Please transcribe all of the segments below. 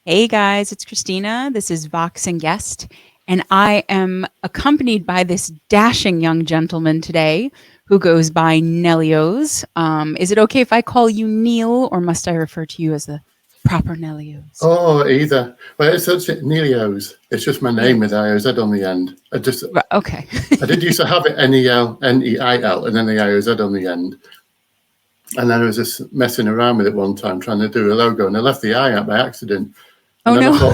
Hey guys, it's Christina. This is Vox and Guest, and I am accompanied by this dashing young gentleman today who goes by Nelioz. Is it okay if I call you Neil, or must I refer to you as the proper Nelioz? Oh, either. Well, it's actually Nelioz. It's just my name Neil. with IOZ on the end. Okay. I did used to have it Neil, Neil, and then the IOZ on the end. And then I was just messing around with it one time, trying to do a logo, and I left the I out by accident. And Oh then no.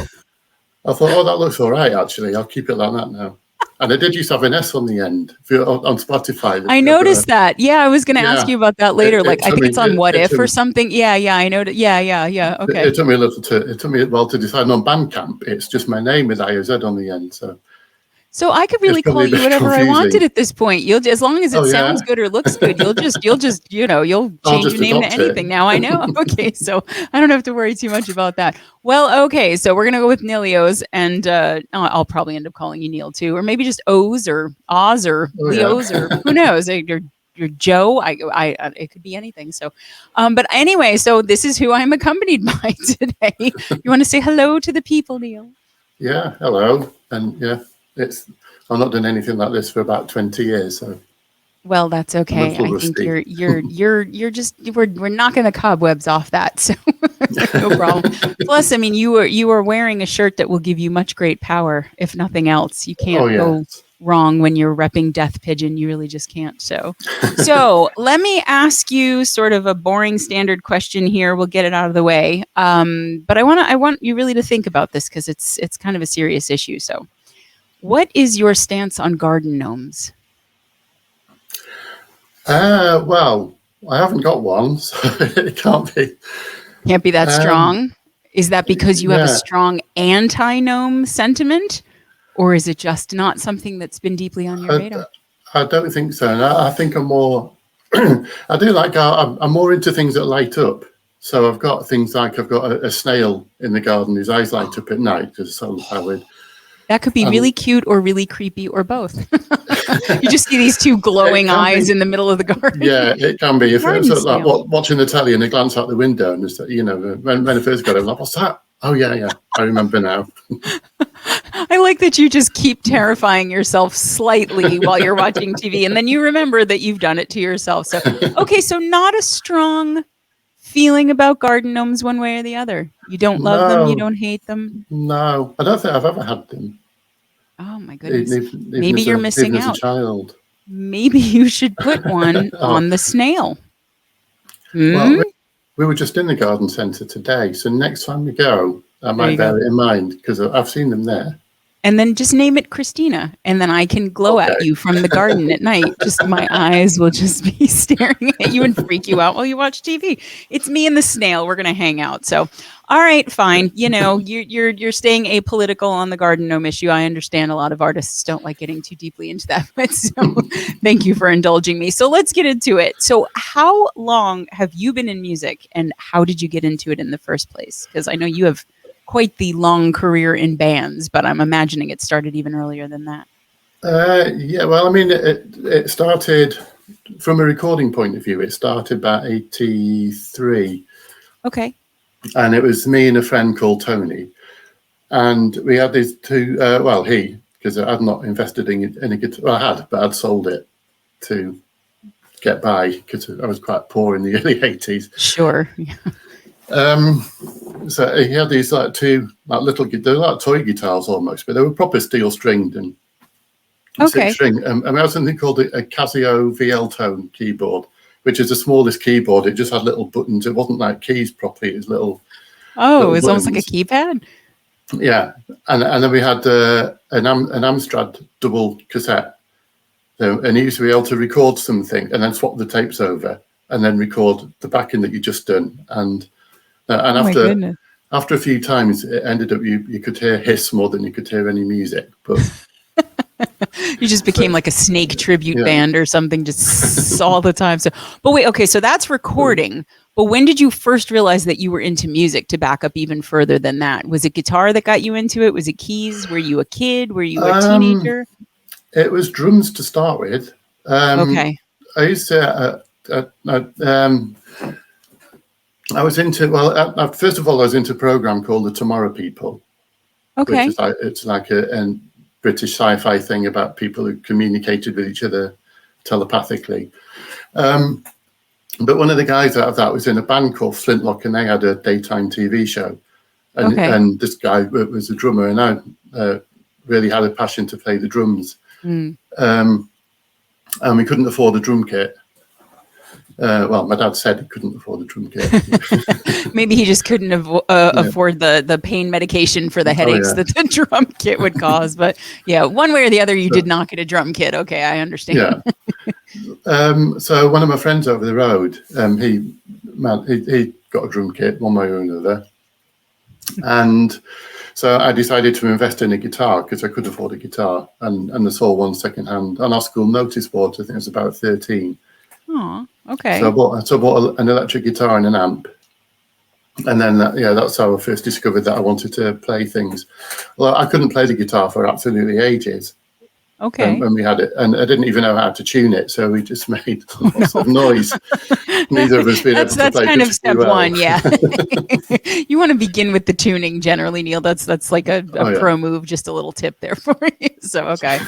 I thought, oh, that looks all right, actually. I'll keep it like that now. And I did used to have an S on the end on Spotify. I noticed that. Yeah, I was going to ask Yeah, you about that later. Like, it I took think me. it's on What It If took or me. something. Yeah, I know. Yeah. Okay. It took me it took me a while to decide. And on Bandcamp, it's just my name with IOZ on the end. So I could It's really probably call a you bit whatever I wanted confusing. at this point. As long as it Oh sounds yeah, good or looks good, you'll I'll change your just name to adopt it. anything. Now I know. Okay, so I don't have to worry too much about that. Well, okay, so we're gonna go with Nilios, and I'll probably end up calling you Neil too, or maybe just O's or Oz or Oh yeah. Leo's or who knows. You're Joe. It could be anything. So, but anyway, so this is who I'm accompanied by today. You want to say hello to the people, Neil? Yeah, hello. And yeah, I've not done anything like this for about 20 years, so Well, that's I'm a okay. little I think rusty. you're just we're knocking the cobwebs off that, so no problem. Plus, I mean, you are wearing a shirt that will give you much great power, if nothing else. You Oh can't yeah. go wrong when you're repping Death Pigeon. You really just can't. So let me ask you sort of a boring standard question here. We'll get it out of the way. But I want you really to think about this because it's kind of a serious issue. So, what is your stance on garden gnomes? Well, I haven't got one, so it can't be. Can't be that Um, strong. Is that because you have a yeah, strong anti-gnome sentiment, or is it just not something that's been deeply on your I, radar? I don't think so. And I think I'm more. I do like. I'm more into things that light up. So I've got things like I've got a snail in the garden whose eyes light up at night because it's solar powered. That could be And really cute or really creepy or both. You just see these two it glowing can eyes be. in the middle of the garden. Yeah, it can be. If it's Garden like snail. watching the telly and I glance out the window and just, when I first got it, I'm like, what's that? Oh yeah, I remember now. I like that you just keep terrifying yourself slightly while you're watching TV, and then you remember that you've done it to yourself. So, okay, so not a strong feeling about garden gnomes one way or the other. You don't love them, you No, don't hate them. no, I don't think I've ever had them, Oh my goodness. even Maybe as you're even missing as a out. child. Maybe you should put one Oh, on the snail. well, Hmm? we were just in the garden centre today, so next time we go, I There might you go. bear it in mind because I've seen them there. And then just name it Christina. And then I can glow at Okay. you from the garden at night. Just my eyes will just be staring at you and freak you out while you watch TV. It's me and the snail. We're gonna hang out. So all right, fine. You're staying apolitical on the garden gnome issue. I understand a lot of artists don't like getting too deeply into that, but so thank you for indulging me. So let's get into it. So how long have you been in music and how did you get into it in the first place? Because I know you have quite the long career in bands, but I'm imagining it started even earlier than that. Yeah, well, I mean, it started from a recording point of view. It started about 83. Okay. And it was me and a friend called Tony, and we had these two. Because I'd not invested in a guitar. Well, I had, but I'd sold it to get by because I was quite poor in the early 80s. Sure. So he had these like two little, they're like toy guitars almost, but they were proper steel stringed and Okay. 6-string. And we had something called a Casio VL Tone keyboard, which is the smallest keyboard. It just had little buttons. It wasn't like keys properly. It was Oh, little it's almost like a buttons. keypad. Yeah, and then we had an Amstrad double cassette, and you used to be able to record something and then swap the tapes over and then record the backing that you just done. And Oh my goodness. after a few times, it ended up you could hear hiss more than you could hear any music. But You just became so, like a Snake tribute yeah. band or something, just all the time. So, but wait, okay, so that's recording. But when did you first realize that you were into music? To back up even further than that, was it guitar that got you into it? Was it keys? Were you a kid? Were you a teenager? It was drums to start with. Okay. I used to I was into, well, first of all, I was into a program called The Tomorrow People, which Okay. is like, it's like a British sci-fi thing about people who communicated with each other telepathically. But one of the guys out of that was in a band called Flintlock, and they had a daytime TV show. Okay. And this guy was a drummer, and I really had a passion to play the drums. Mm. And we couldn't afford a drum kit. Well, my dad said he couldn't afford a drum kit. Maybe he just couldn't afford the pain medication for the headaches that the drum kit would cause. But yeah, one way or the other, you did not get a drum kit. Okay, I understand. Yeah. So one of my friends over the road, he got a drum kit one way or another. And so I decided to invest in a guitar because I could afford a guitar. And I saw one secondhand on our school notice board. I think it was about 13. Oh, okay. So I bought an electric guitar and an amp. And then, that's how I first discovered that I wanted to play things. Well, I couldn't play the guitar for absolutely ages. Okay. When we had it, and I didn't even know how to tune it, so we just made lots of noise. Neither of us being able to play. That's kind of step well. one, yeah. You want to begin with the tuning generally, Neil. That's like a pro move. Just a little tip there for you. So okay.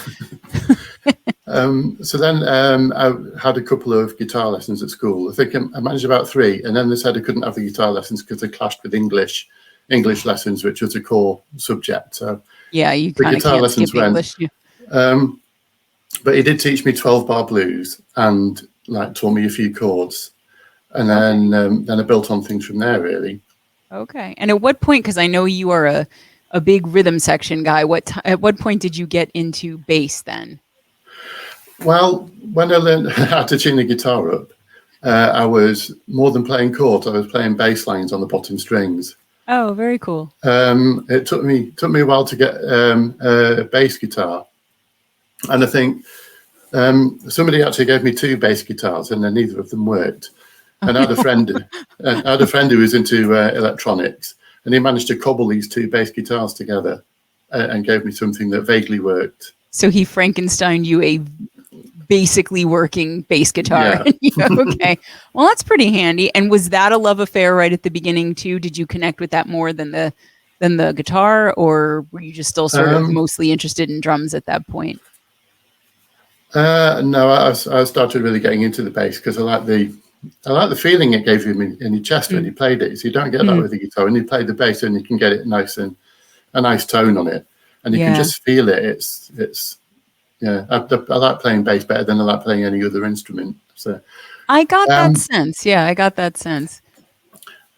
So then I had a couple of guitar lessons at school. I think I managed about 3, and then they said I couldn't have the guitar lessons because they clashed with English lessons, which was a core subject. So yeah, you the kind of guitar can't lessons skip English. But he did teach me 12-bar blues and like taught me a few chords, and then I built on things from there really. Okay. And at what point? Because I know you are a big rhythm section guy. At what point did you get into bass then? Well, when I learned how to tune the guitar up, I was more than playing chords. I was playing bass lines on the bottom strings. Oh, very cool. It took me a while to get a bass guitar, and I think somebody actually gave me 2 bass guitars, and then neither of them worked. And I had a friend who was into electronics, and he managed to cobble these 2 bass guitars together and gave me something that vaguely worked. So he Frankensteined you a basically working bass guitar. Yeah. Okay. Well, that's pretty handy. And was that a love affair right at the beginning too? Did you connect with that more than the guitar, or were you just still sort of mostly interested in drums at that point? No, I started really getting into the bass because I like the feeling it gave you in your chest when you played it. So you don't get that with the guitar. When you play the bass, and you can get it nice and a nice tone on it, and you can just feel it. It's I like playing bass better than I like playing any other instrument. So I got that sense. Yeah, I got that sense.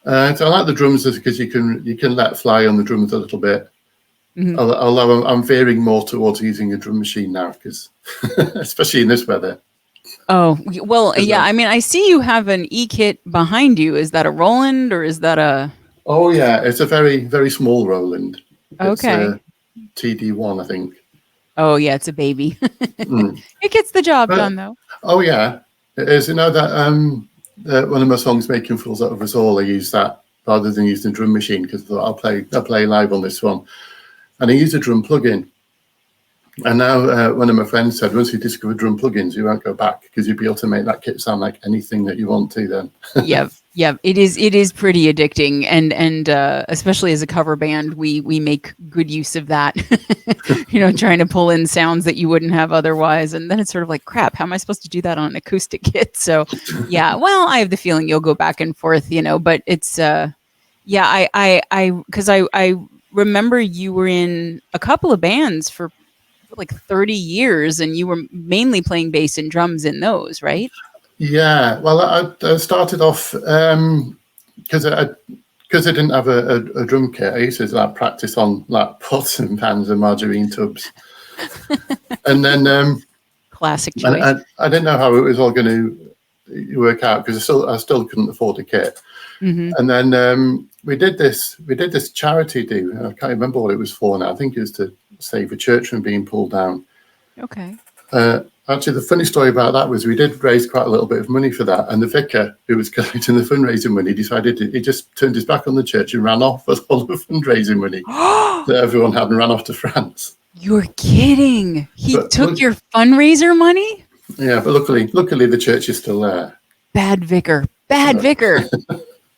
So I like the drums because you can let fly on the drums a little bit. Mm-hmm. Although I'm veering more towards using a drum machine now, because especially in this weather. Oh, well, yeah. I mean, I see you have an E-kit behind you. Is that a Roland or is that a... Oh, yeah. It's a very, very small Roland. It's okay. TD1, I think. Oh, yeah. It's a baby. It gets the job done, though. Oh, yeah. It is. You know that one of my songs, Making Fools Out of Us All, I use that rather than using a drum machine because I thought I'll play live on this one. And I used a drum plug-in. And now one of my friends said, once you discover drum plugins, you won't go back because you'll be able to make that kit sound like anything that you want to then. Yeah. It is pretty addicting. And especially as a cover band, we make good use of that, trying to pull in sounds that you wouldn't have otherwise. And then it's sort of like, crap, how am I supposed to do that on an acoustic kit? So yeah, well, I have the feeling you'll go back and forth, but it's, because I remember you were in a couple of bands for like 30 years and you were mainly playing bass and drums in those, right? Yeah, well, I started off because I didn't have a drum kit. I used to practice on pots and pans and margarine tubs, and then classic choice. I didn't know how it was all going to work out because I still couldn't afford a kit. Mm-hmm. And then we did this charity do. I can't remember what it was for now. I think it was to save a church from being pulled down. Okay. Actually, the funny story about that was we did raise quite a little bit of money for that, and the vicar who was collecting the fundraising money decided he just turned his back on the church and ran off with all the fundraising money that everyone had and ran off to France. You're kidding! He took your fundraiser money? Yeah, but luckily the church is still there. Bad vicar.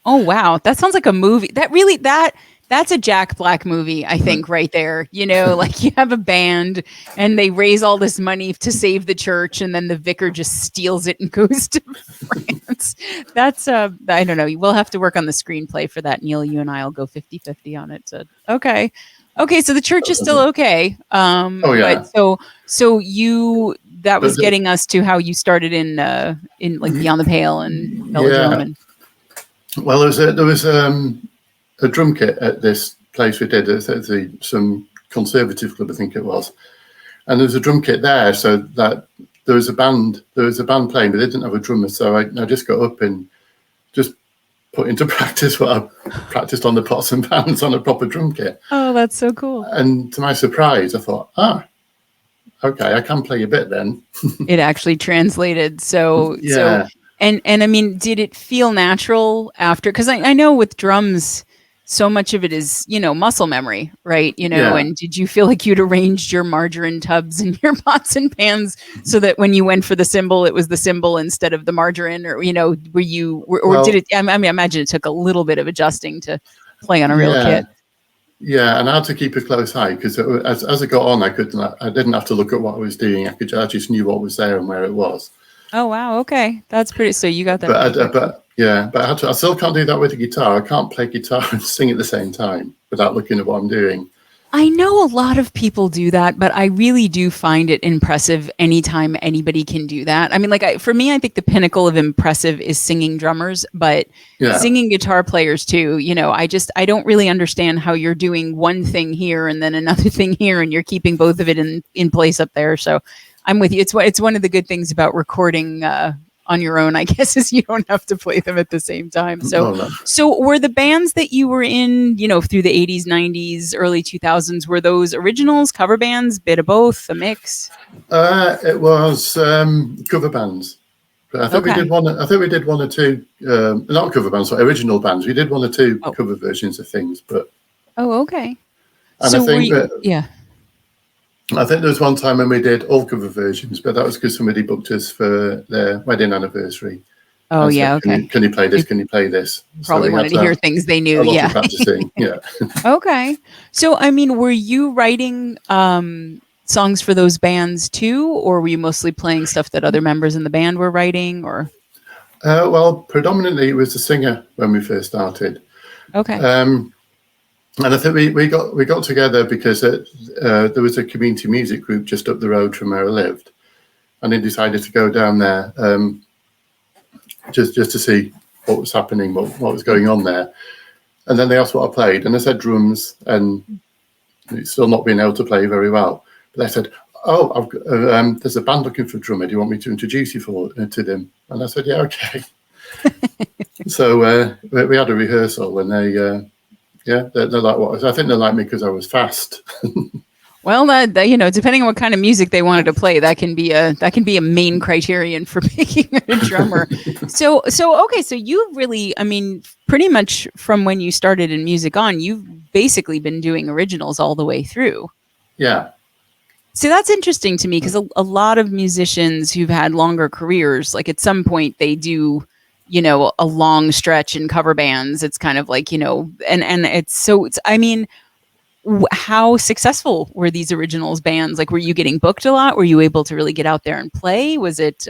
Oh wow, that sounds like a movie. That's a Jack Black movie, I think, right there. Like you have a band and they raise all this money to save the church, and then the vicar just steals it and goes to France. That's I don't know. We'll have to work on the screenplay for that, Neil. You and I'll go 50-50 on it. So, okay. Okay, so the church is still okay. Oh yeah. But so you that was But getting us to how you started in like Beyond the Pale and Velodrome and well, there was a drum kit at this place we did. Some conservative club, I think it was, and there was a drum kit there, so that there was a band playing, but they didn't have a drummer. So I just got up and just put into practice what I practiced on the pots and pans on a proper drum kit. Oh, that's so cool! And to my surprise, I thought, okay, I can play a bit then. It actually translated. So yeah. And I mean, did it feel natural after? Because I know with drums, so much of it is, muscle memory, right? Yeah. And did you feel like you'd arranged your margarine tubs and your pots and pans so that when you went for the cymbal, it was the cymbal instead of the margarine? Or, did it, I mean, I imagine it took a little bit of adjusting to play on a real kit. Yeah, and I had to keep a close eye because as I got on, I didn't have to look at what I was doing. I just knew what was there and where it was. Oh wow! Okay, that's pretty. So you got that. But I still can't do that with the guitar. I can't play guitar and sing at the same time without looking at what I'm doing. I know a lot of people do that, but I really do find it impressive anytime anybody can do that. I mean, for me, I think the pinnacle of impressive is singing drummers, but singing guitar players too. I don't really understand how you're doing one thing here and then another thing here, and you're keeping both of it in place up there. So I'm with you. It's one of the good things about recording on your own, I guess, is you don't have to play them at the same time. So were the bands that you were in, through the 80s, 90s, early 2000s, were those originals, cover bands, bit of both, a mix? It was cover bands. But I think we did one. I think we did one or two, not cover bands, but original bands. We did one or two cover versions of things. But okay. And so I think I think there was one time when we did all cover versions, but that was because somebody booked us for their wedding anniversary. Oh, yeah, okay. Can you play this? Can you play this? Probably wanted to hear things they knew. Yeah. Practicing. Yeah. Okay. So, I mean, were you writing songs for those bands too, or were you mostly playing stuff that other members in the band were writing? Or well, predominantly it was the singer when we first started. Okay. And I think we got together because there was a community music group just up the road from where I lived, and he decided to go down there just to see what was happening, what was going on there. And then they asked what I played, and I said drums, and still not being able to play very well. But they said, "Oh, there's a band looking for a drummer. Do you want me to introduce you to them?" And I said, "Yeah, okay." So we had a rehearsal, and they. Yeah, they're like what I think they like me because I was fast. Well, that depending on what kind of music they wanted to play, that can be a main criterion for picking a drummer. So okay, so you really, I mean, pretty much from when you started in music on, you've basically been doing originals all the way through. Yeah. So that's interesting to me because a lot of musicians who've had longer careers, like at some point they do. A long stretch in cover bands. It's kind of like, I mean, how successful were these originals bands? Like, were you getting booked a lot? Were you able to really get out there and play? Was it?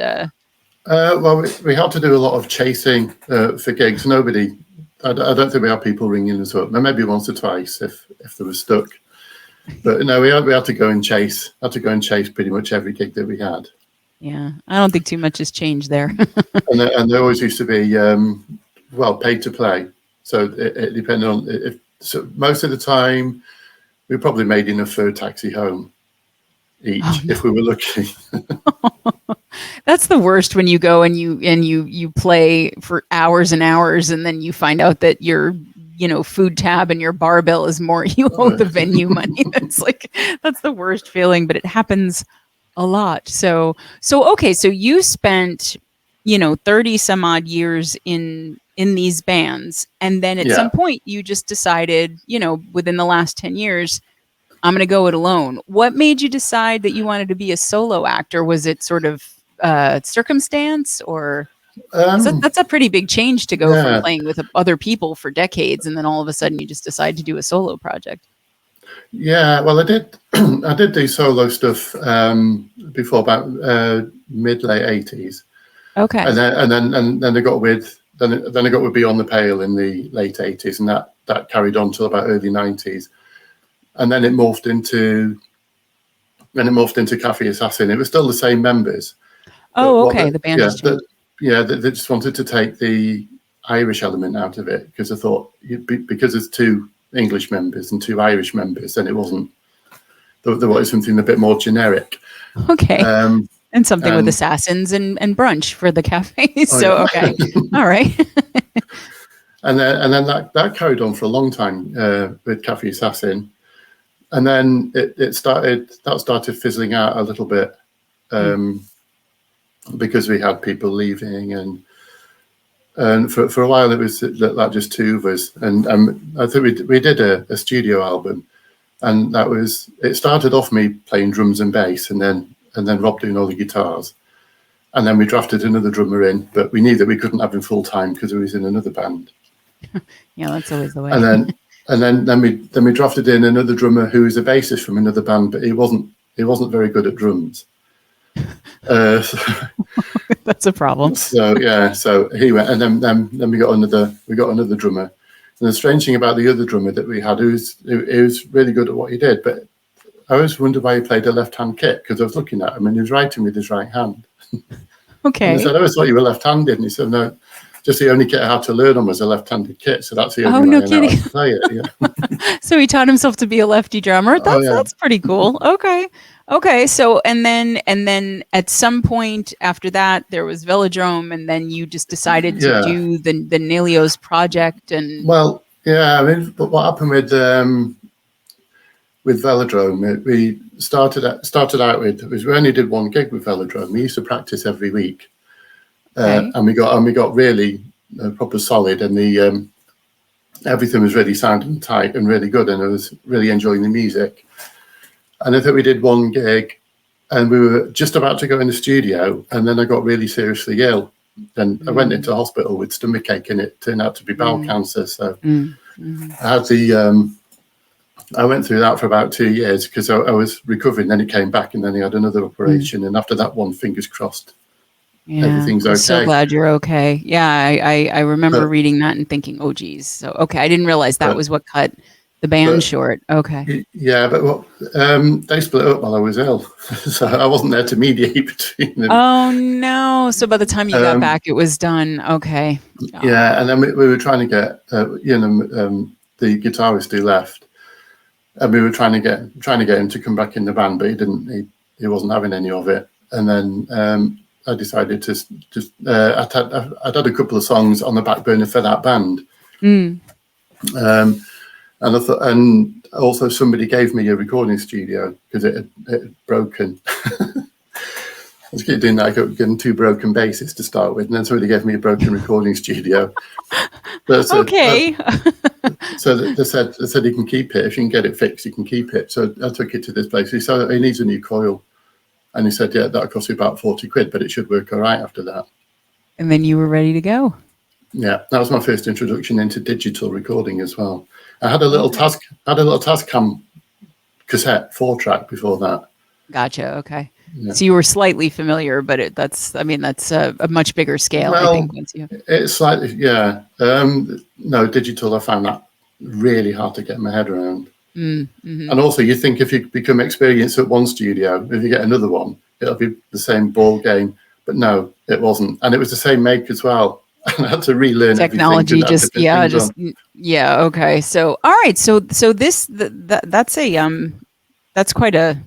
Well, we had to do a lot of chasing for gigs. I don't think we had people ringing us up. Maybe once or twice if they were stuck. But no, we had to go and chase. Pretty much every gig that we had. Yeah, I don't think too much has changed there. and there always used to be, paid to play. So it depended on so most of the time we probably made enough for a taxi home each if we were lucky. That's the worst when you go and you play for hours and hours, and then you find out that your food tab and your bar bill is more you owe the venue money. That's the worst feeling, but it happens a lot. So okay, so you spent 30 some odd years in these bands, and then at some point you just decided, within the last 10 years, I'm going to go it alone. What made you decide that you wanted to be a solo actor? Was it sort of circumstance or? So that's a pretty big change to go from Yeah, playing with other people for decades, and then all of a sudden you just decide to do a solo project. yeah. Well, I did. I did do solo stuff before about mid late 80s, Okay. and then I got with then I got with Beyond the Pale in the late 80s, and that carried on till about early 90s, and then it morphed into Cafe Assassin. It was still the same members. Oh, okay. The band has changed. They just wanted to take the Irish element out of it because I thought because there's 2 English members and 2 Irish members, then it wasn't. There was something a bit more generic. Okay. And something with assassins and brunch for the cafes. Oh, so yeah. okay, all right. and then that carried on for a long time with Cafe Assassin, and then it started fizzling out a little bit. Because we had people leaving, and for a while it was like just 2 of us, and I think we did a studio album, and it started off me playing drums and bass, and then Rob doing all the guitars, and then we drafted another drummer in, but we knew that we couldn't have him full time because he was in another band. Yeah, that's always the way. And then we drafted in another drummer who was a bassist from another band, but he wasn't very good at drums. That's a problem. So yeah, so he went, and then we got another drummer. And the strange thing about the other drummer that we had, he was really good at what he did, but I always wondered why he played a left-hand kit, because I was looking at him and he was writing with his right hand. Okay. And I said, I always thought you were left-handed, and he said, no, just the only kit I had to learn on was a left-handed kit, so that's the only way I know how to play it. Yeah. So he taught himself to be a lefty drummer. That's pretty cool. Okay. So and then at some point after that there was Velodrome, and then you just decided to do the Nelioz project. And well, yeah, I mean, but what happened with Velodrome, we started out with we only did 1 gig with Velodrome. We used to practice every week. And we got really proper solid, and the everything was really sounding tight and really good, and I was really enjoying the music. And I think we did 1 gig, and we were just about to go in the studio, and then I got really seriously ill, and I went into hospital with stomachache, and it turned out to be bowel cancer. So I had I went through that for about 2 years because I was recovering. Then it came back, and then I had another operation, and after that one, fingers crossed. Yeah, everything's okay. I'm so glad you're okay. Yeah, I remember reading that and thinking, oh, geez. So, okay, I didn't realize that was what cut the band short. Okay. Yeah, but they split up while I was ill, so I wasn't there to mediate between them. Oh, no. So by the time you got back, it was done. Okay. Yeah, and then we were trying to get, the guitarist who left, and we were trying to get him to come back in the band, but he wasn't having any of it. And then I decided to just I'd had a couple of songs on the back burner for that band, and I thought, and also somebody gave me a recording studio because it had broken. I was doing that. I got getting 2 broken basses to start with, and then somebody gave me a broken recording studio. Okay. So they said you can keep it if you can get it fixed. You can keep it. So I took it to this place. He said he needs a new coil. And he said, yeah, that'll cost you about 40 quid, but it should work all right after that. And then you were ready to go. Yeah, that was my first introduction into digital recording as well. I had a little Tascam cassette 4-track before that. Gotcha. Okay. Yeah. So you were slightly familiar, but that's a much bigger scale. Well, I think it's slightly, yeah. No, digital, I found that really hard to get my head around. Mm-hmm. And also, you think if you become experienced at one studio, if you get another one, it'll be the same ball game. But no, it wasn't, and it was the same make as well. And I had to relearn technology. Okay. So all right. So that's quite a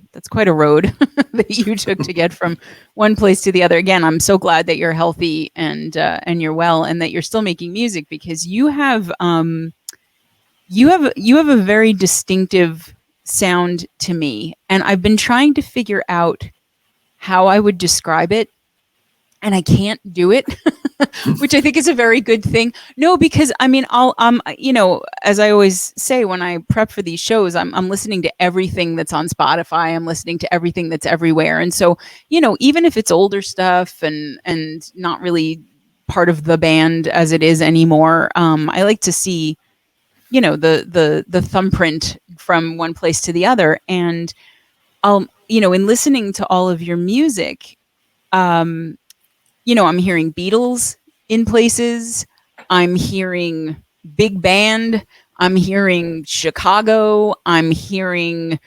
road that you took to get from one place to the other. Again, I'm so glad that you're healthy and you're well, and that you're still making music, because you have a very distinctive sound to me, and I've been trying to figure out how I would describe it, and I can't do it, which I think is a very good thing. No, because I mean, as I always say when I prep for these shows, I'm listening to everything that's on Spotify. I'm listening to everything that's everywhere, and so even if it's older stuff and not really part of the band as it is anymore. I like to see, the thumbprint from one place to the other. And in listening to all of your music, I'm hearing Beatles in places. I'm hearing big band. I'm hearing Chicago. I'm hearing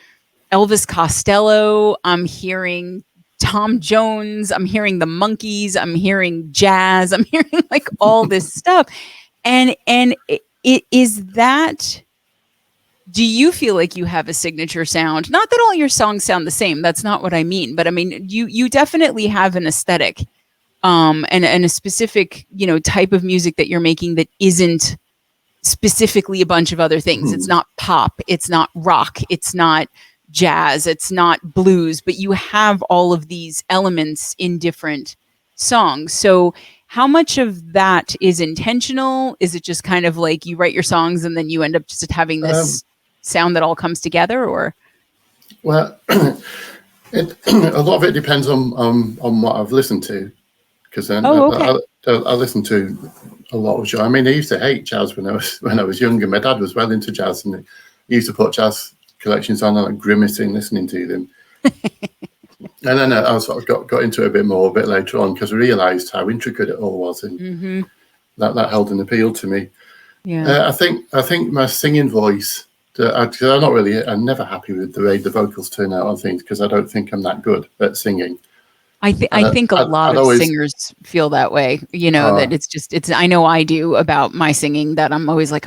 Elvis Costello. I'm hearing Tom Jones. I'm hearing the Monkees. I'm hearing jazz. I'm hearing like all this stuff. And it is that. Do you feel like you have a signature sound? Not that all your songs sound the same. That's not what I mean. But I mean, you definitely have an aesthetic, and a specific, type of music that you're making that isn't specifically a bunch of other things. It's not pop. It's not rock. It's not jazz. It's not blues. But you have all of these elements in different songs. So how much of that is intentional? Is it just kind of like you write your songs and then you end up just having this sound that all comes together? Or well, a lot of it depends on what I've listened to, because I listen to a lot of jazz. I mean, I used to hate jazz when I was younger. My dad was well into jazz, and he used to put jazz collections on, and like grimacing listening to them. And then I sort of got into it a bit more a bit later on, because I realised how intricate it all was, and that held an appeal to me. Yeah, I think my singing voice. I'm never happy with the way the vocals turn out on things, because I don't think I'm that good at singing. I think a lot of singers feel that way, that it's, I know I do about my singing, that I'm always like,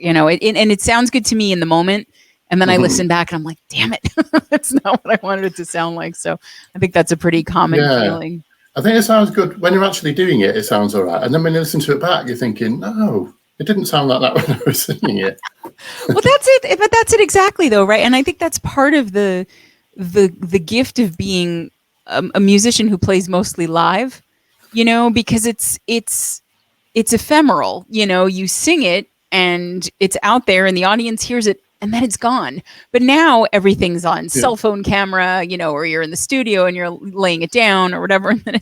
and it sounds good to me in the moment. And then I listen back and I'm like, damn it, that's not what I wanted it to sound like. So I think that's a pretty common feeling. I think it sounds good when you're actually doing it. It sounds all right. And then when you listen to it back, you're thinking, no, it didn't sound like that when I was singing it. Well, that's it. But that's it exactly, though, right? And I think that's part of the gift of being a musician who plays mostly live, because it's ephemeral. You sing it and it's out there and the audience hears it and then it's gone. But now everything's on cell phone camera, or you're in the studio and you're laying it down or whatever. And then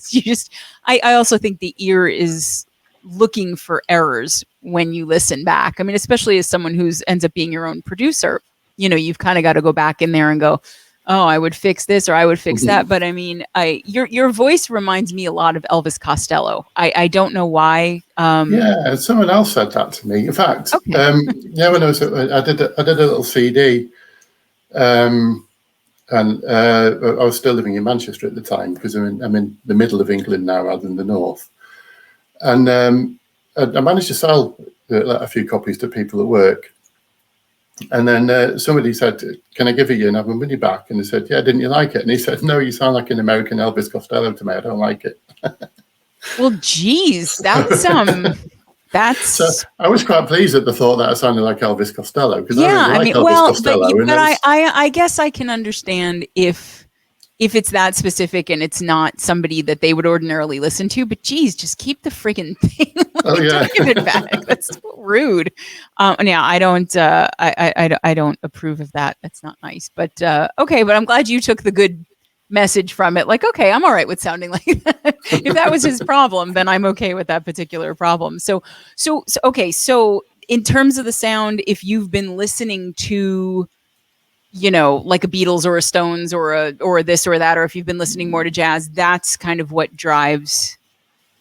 I also think the ear is looking for errors when you listen back. I mean, especially as someone who's ends up being your own producer, you've kind of got to go back in there and go, oh, I would fix this or I would fix that. But I mean, your voice reminds me a lot of Elvis Costello. I don't know why. Someone else said that to me. In fact, when I did a little CD, and I was still living in Manchester at the time, because I'm in the middle of England now rather than the north. And I managed to sell a few copies to people at work. And then somebody said, can I give it you and have my money back? And I said, yeah, didn't you like it? And he said, no, you sound like an American Elvis Costello to me. I don't like it. Well, geez, that's So I was quite pleased at the thought that I sounded like Elvis Costello, because I really like Elvis Costello. But I guess I can understand if it's that specific and it's not somebody that they would ordinarily listen to. But geez, just keep the friggin' thing. Don't give it back. That's so rude. I don't approve of that. That's not nice. But okay, but I'm glad you took the good message from it. Like, okay, I'm all right with sounding like that. If that was his problem, then I'm okay with that particular problem. So okay. So in terms of the sound, if you've been listening to, like a Beatles or a Stones or a this or that, or if you've been listening more to jazz, that's kind of what drives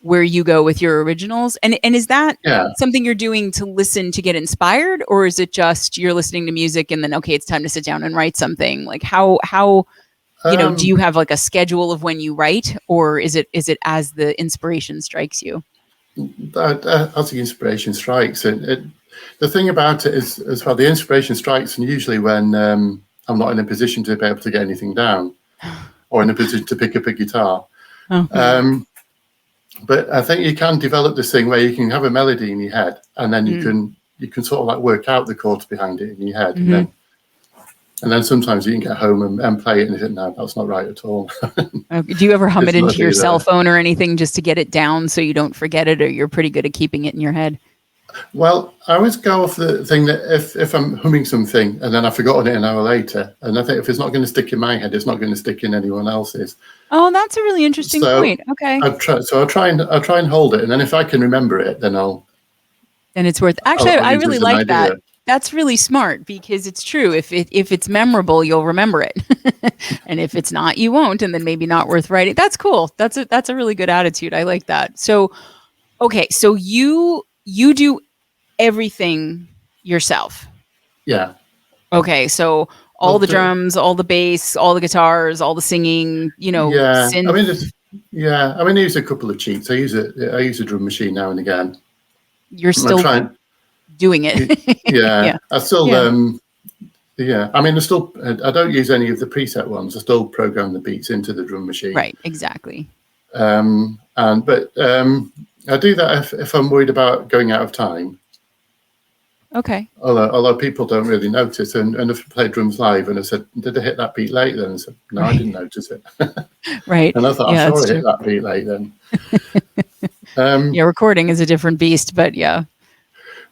where you go with your originals. And is that something you're doing to listen to get inspired, or is it just you're listening to music and then, okay, it's time to sit down and write something? Like how do you have like a schedule of when you write, or is it as the inspiration strikes you? As the inspiration strikes. The thing about it is, as well, the inspiration strikes, and usually when I'm not in a position to be able to get anything down, or in a position to pick up a guitar. But I think you can develop this thing where you can have a melody in your head, and then you can sort of like work out the chords behind it in your head, and then sometimes you can get home and play it, and you think, no, that's not right at all. Do you ever hum it into your cell phone or anything just to get it down so you don't forget it, or you're pretty good at keeping it in your head? Well, I always go off the thing that if I'm humming something and then I've forgotten it an hour later, and I think if it's not going to stick in my head, it's not going to stick in anyone else's. Oh, that's a really interesting So point. Okay. I'll try and hold it, and then if I can remember it, then Then it's worth. Actually, I'll I use it really as an like that. idea. That's really smart because it's true. If it's memorable, you'll remember it, and if it's not, you won't, and then maybe not worth writing. That's cool. That's a really good attitude. I like that. So, okay, so you do everything yourself. Yeah. Okay, so all the drums, all the bass, all the guitars, all the singing. Yeah. Synth. I mean, I use a couple of cheats. I use a drum machine now and again. You're still doing it. Yeah. I still. Yeah. I mean, I don't use any of the preset ones. I still program the beats into the drum machine. Right. Exactly. I do that if I'm worried about going out of time. Okay. Although people don't really notice, and if I play drums live and I said, "Did I hit that beat late?" Then I said, "No, I didn't notice it." Right. And I thought, "I'm sure I hit that beat late then." Recording is a different beast, but yeah.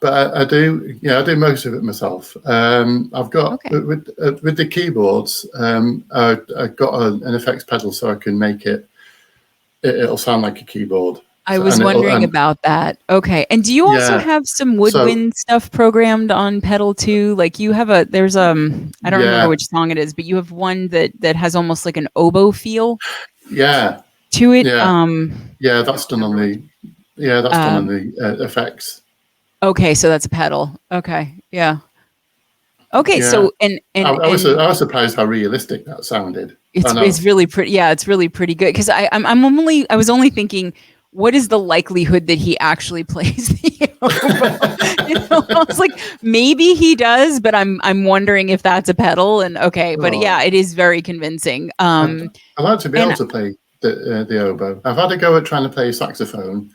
But I do most of it myself. I've got with the keyboards. I've got an effects pedal so I can make it'll sound like a keyboard. I was wondering about that. Okay. And do you also have some woodwind stuff programmed on pedal too? Like you have I don't remember which song it is, but you have one that has almost like an oboe feel. Yeah. To it. Yeah. That's done on the effects. Okay, so that's a pedal. Okay. Yeah. Okay, so and I was surprised how realistic that sounded. It's really pretty. Yeah, it's really pretty good because I was only thinking, what is the likelihood that he actually plays the oboe? I was like, maybe he does, but I'm wondering if that's a pedal. And but yeah, it is very convincing. I like to be able to play the oboe. I've had a go at trying to play saxophone,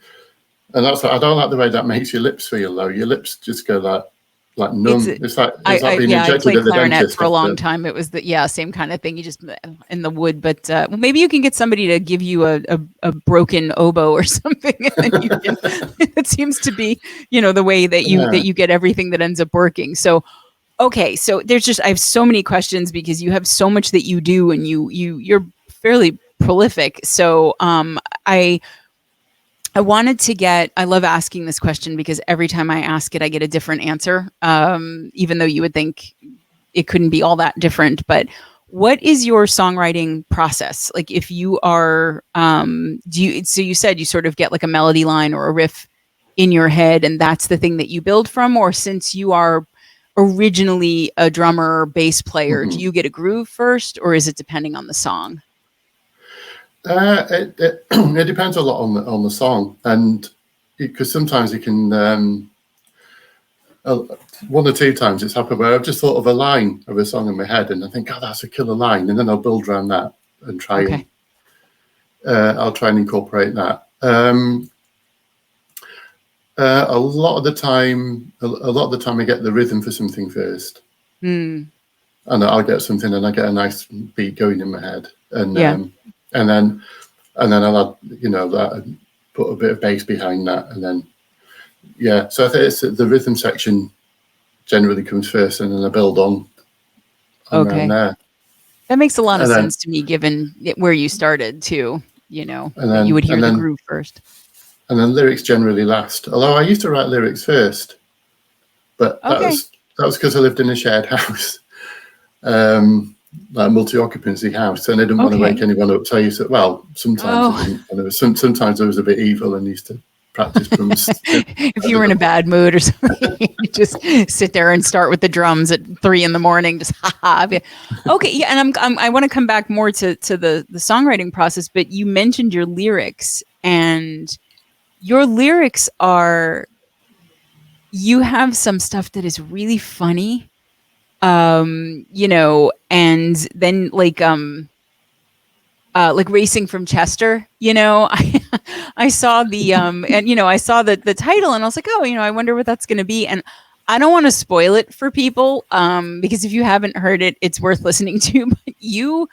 and I don't like the way that makes your lips feel low. Your lips just go like numb. It's like being injected I played at the clarinet dentist for a long time. It was same kind of thing. You just in the wood, but maybe you can get somebody to give you a broken oboe or something. And then you can, it seems to be the way that you get everything that ends up working. So okay, so I have so many questions because you have so much that you do, and you're fairly prolific. So I wanted to I love asking this question because every time I ask it, I get a different answer. Even though you would think it couldn't be all that different, but what is your songwriting process? Like if you are, so you said you sort of get like a melody line or a riff in your head and that's the thing that you build from, or since you are originally a drummer, bass player, do you get a groove first or is it depending on the song? It depends a lot on the song, and because sometimes you can one or two times it's happened where I've just thought of a line of a song in my head and I think, oh, that's a killer line, and then I'll build around that and try I'll try and incorporate that. A lot of the time I get the rhythm for something first, and I'll get something and I get a nice beat going in my head, and then I'll add, that, put a bit of bass behind that, and then so I think it's the rhythm section generally comes first, and then I build on around there. That makes a lot of sense to me, given where you started too. And then you would hear the groove first, and then lyrics generally last. Although I used to write lyrics first, but that was because I lived in a shared house. Like multi-occupancy house, and I didn't want to wake anyone up. So I used to, sometimes I was a bit evil and used to practice drums. If you were in a bad mood or something, you just sit there and start with the drums at 3 a.m. Just Okay, yeah, and I want to come back more to the songwriting process, but you mentioned your lyrics, and your lyrics you have some stuff that is really funny. And then like Racing from Chester, I saw the I saw the title and I was like, oh, I wonder what that's going to be. And I don't want to spoil it for people, because if you haven't heard it, it's worth listening to. But you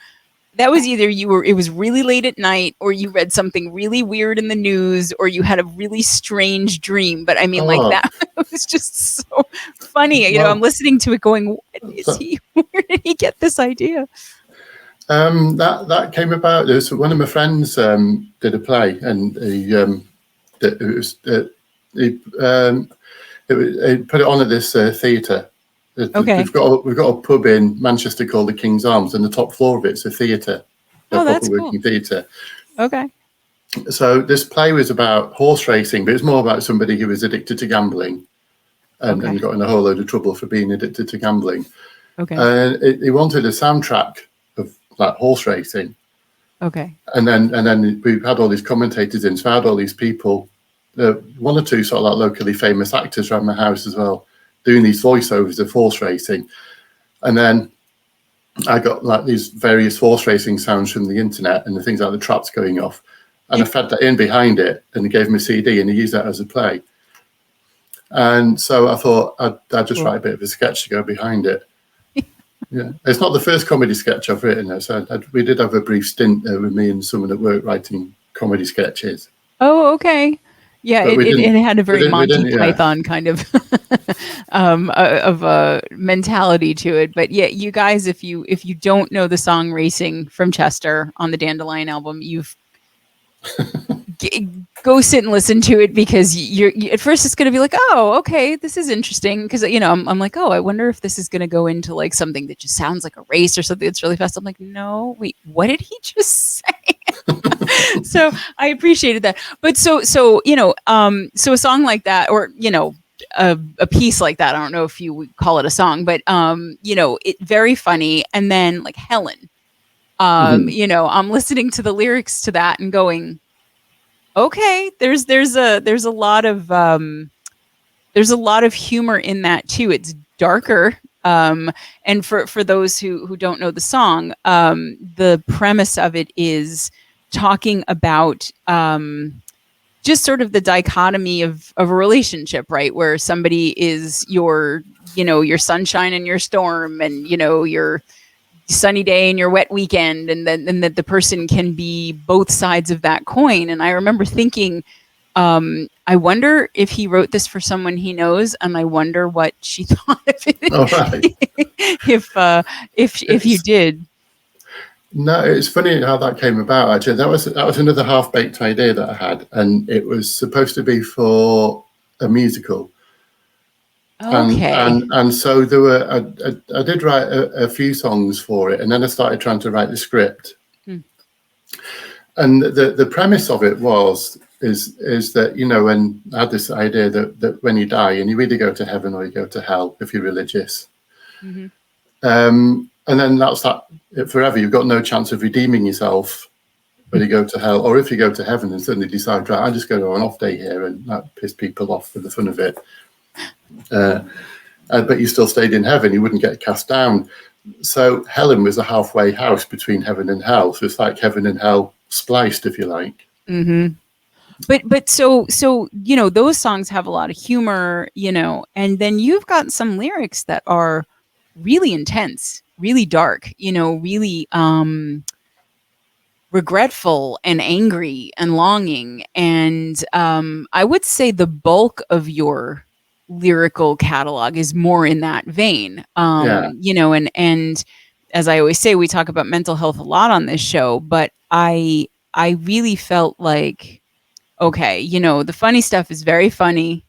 That was either it was really late at night, or you read something really weird in the news, or you had a really strange dream. But I mean, like, Oh, that was just so funny. I'm well, listening to it going, what is so, he, where did he get this idea? that came about. There was one of my friends did a play, and he put it on at this theatre. Okay. We've got a pub in Manchester called the King's Arms, and the top floor of it's a theatre, a Oh, proper that's cool. working theatre. Okay. So this play was about horse racing, but it's more about somebody who was addicted to gambling and got in a whole load of trouble for being addicted to gambling. Okay. And he wanted a soundtrack of like horse racing. Okay. And then we had all these commentators in, so I had all these people, one or two sort of like locally famous actors around my house as well, doing these voiceovers of horse racing. And then I got like these various horse racing sounds from the internet and the things like the traps going off. And I fed that in behind it, and he gave me a CD, and he used that as a play. And so I thought I'd just write a bit of a sketch to go behind it. Yeah, it's not the first comedy sketch I've written. So we did have a brief stint with me and someone at work writing comedy sketches. Oh, okay. Yeah, it had a very Monty Python kind of of a mentality to it. But yeah, you guys, if you don't know the song "Racing" from Chester on the Dandelion album, go sit and listen to it, because you at first it's going to be like, oh, okay, this is interesting, because I'm like, oh, I wonder if this is going to go into like something that just sounds like a race or something that's really fast. I'm like, no, wait, what did he just say? So I appreciated that. But so so a song like that, or a piece like that, I don't know if you would call it a song, but it very funny. And then like Helen, I'm listening to the lyrics to that and going, okay, there's a lot of humor in that too. It's darker. And for those who don't know the song, the premise of it is talking about just sort of the dichotomy of a relationship, right? Where somebody is your sunshine and your storm, and your sunny day and your wet weekend, and that the person can be both sides of that coin. And I remember thinking, I wonder if he wrote this for someone he knows, and I wonder what she thought of it. Oh, right. if you did. No, it's funny how that came about. Actually, that was another half-baked idea that I had, and it was supposed to be for a musical. Okay. And so there were. I did write a few songs for it, and then I started trying to write the script. And the premise of it is that when I had this idea that when you die, and you either go to heaven or you go to hell if you're religious. And then that's that forever. You've got no chance of redeeming yourself when you go to hell, or if you go to heaven and suddenly decide, right, I'm just going to have an off day here, and that piss people off for the fun of it. But you still stayed in heaven, you wouldn't get cast down. So Helen was a halfway house between heaven and hell. So it's like heaven and hell spliced, if you like. But so those songs have a lot of humor, and then you've got some lyrics that are really intense, really dark, really regretful and angry and longing. And I would say the bulk of your lyrical catalog is more in that vein. And as I always say, we talk about mental health a lot on this show, but I really felt like, okay, the funny stuff is very funny,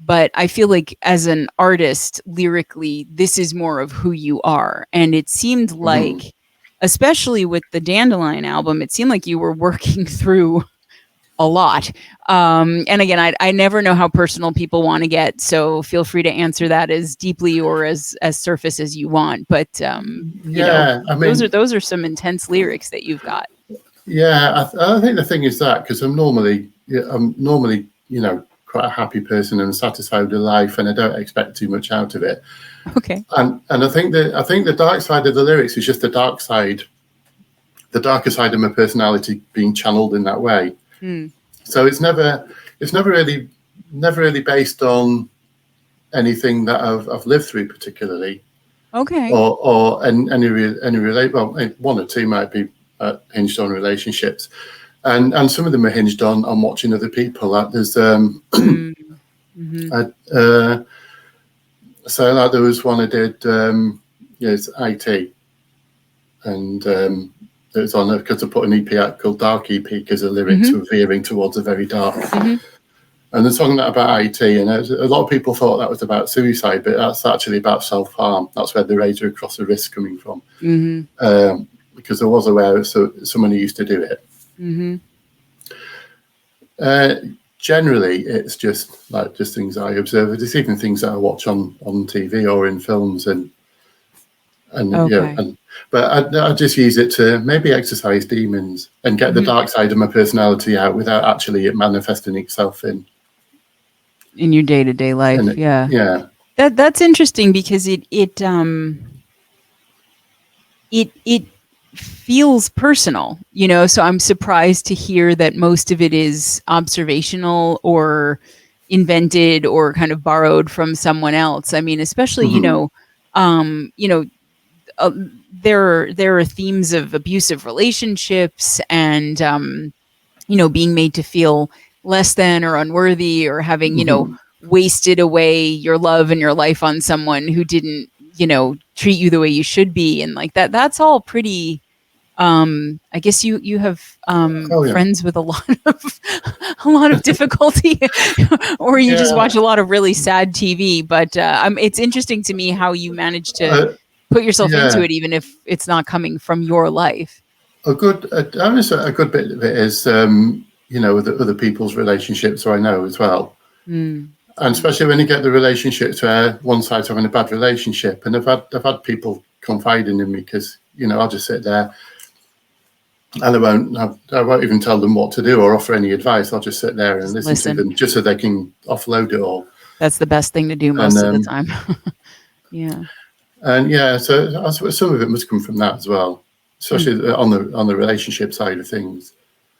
but I feel like as an artist, lyrically, this is more of who you are. And it seemed like, especially with the Dandelion album, it seemed like you were working through a lot. And again, I never know how personal people want to get, so feel free to answer that as deeply or as surface as you want. But I mean, those are some intense lyrics that you've got. Yeah, I think the thing is that because I'm normally quite a happy person and satisfied with life, and I don't expect too much out of it. Okay. And I think the dark side of the lyrics is just the darker side of my personality being channeled in that way. So it's never really based on anything that I've lived through particularly. Okay. Or any relate. Well, one or two might be hinged on relationships, and some of them are hinged on watching other people. Like there's so like there was one I did. It's IT, and it was on because I put an EP out called Dark EP because the lyrics were veering towards a very dark. And they're talking about IT, and a lot of people thought that was about suicide, but that's actually about self-harm. That's where the razor across the wrist coming from, because I was aware of someone who used to do it. Generally, it's just things I observe. It's even things that I watch on TV or in films, but I just use it to maybe exercise demons and get the dark side of my personality out without actually it manifesting itself in your day-to-day life. Yeah. That's interesting because it feels personal, so I'm surprised to hear that most of it is observational or invented or kind of borrowed from someone else. I mean, especially there are themes of abusive relationships and being made to feel less than or unworthy, or having wasted away your love and your life on someone who didn't treat you the way you should be, and like that's all pretty I guess you have friends with a lot of difficulty or you just watch a lot of really sad TV, but it's interesting to me how you manage to put yourself into it, even if it's not coming from your life. A good bit of it is with other people's relationships, I know as well. And especially when you get the relationships where one side's having a bad relationship, and I've had people confiding in me because I'll just sit there and I won't even tell them what to do or offer any advice. I'll just sit there and listen to them just so they can offload it all. That's the best thing to do most of the time. So some of it must come from that as well, especially on the relationship side of things.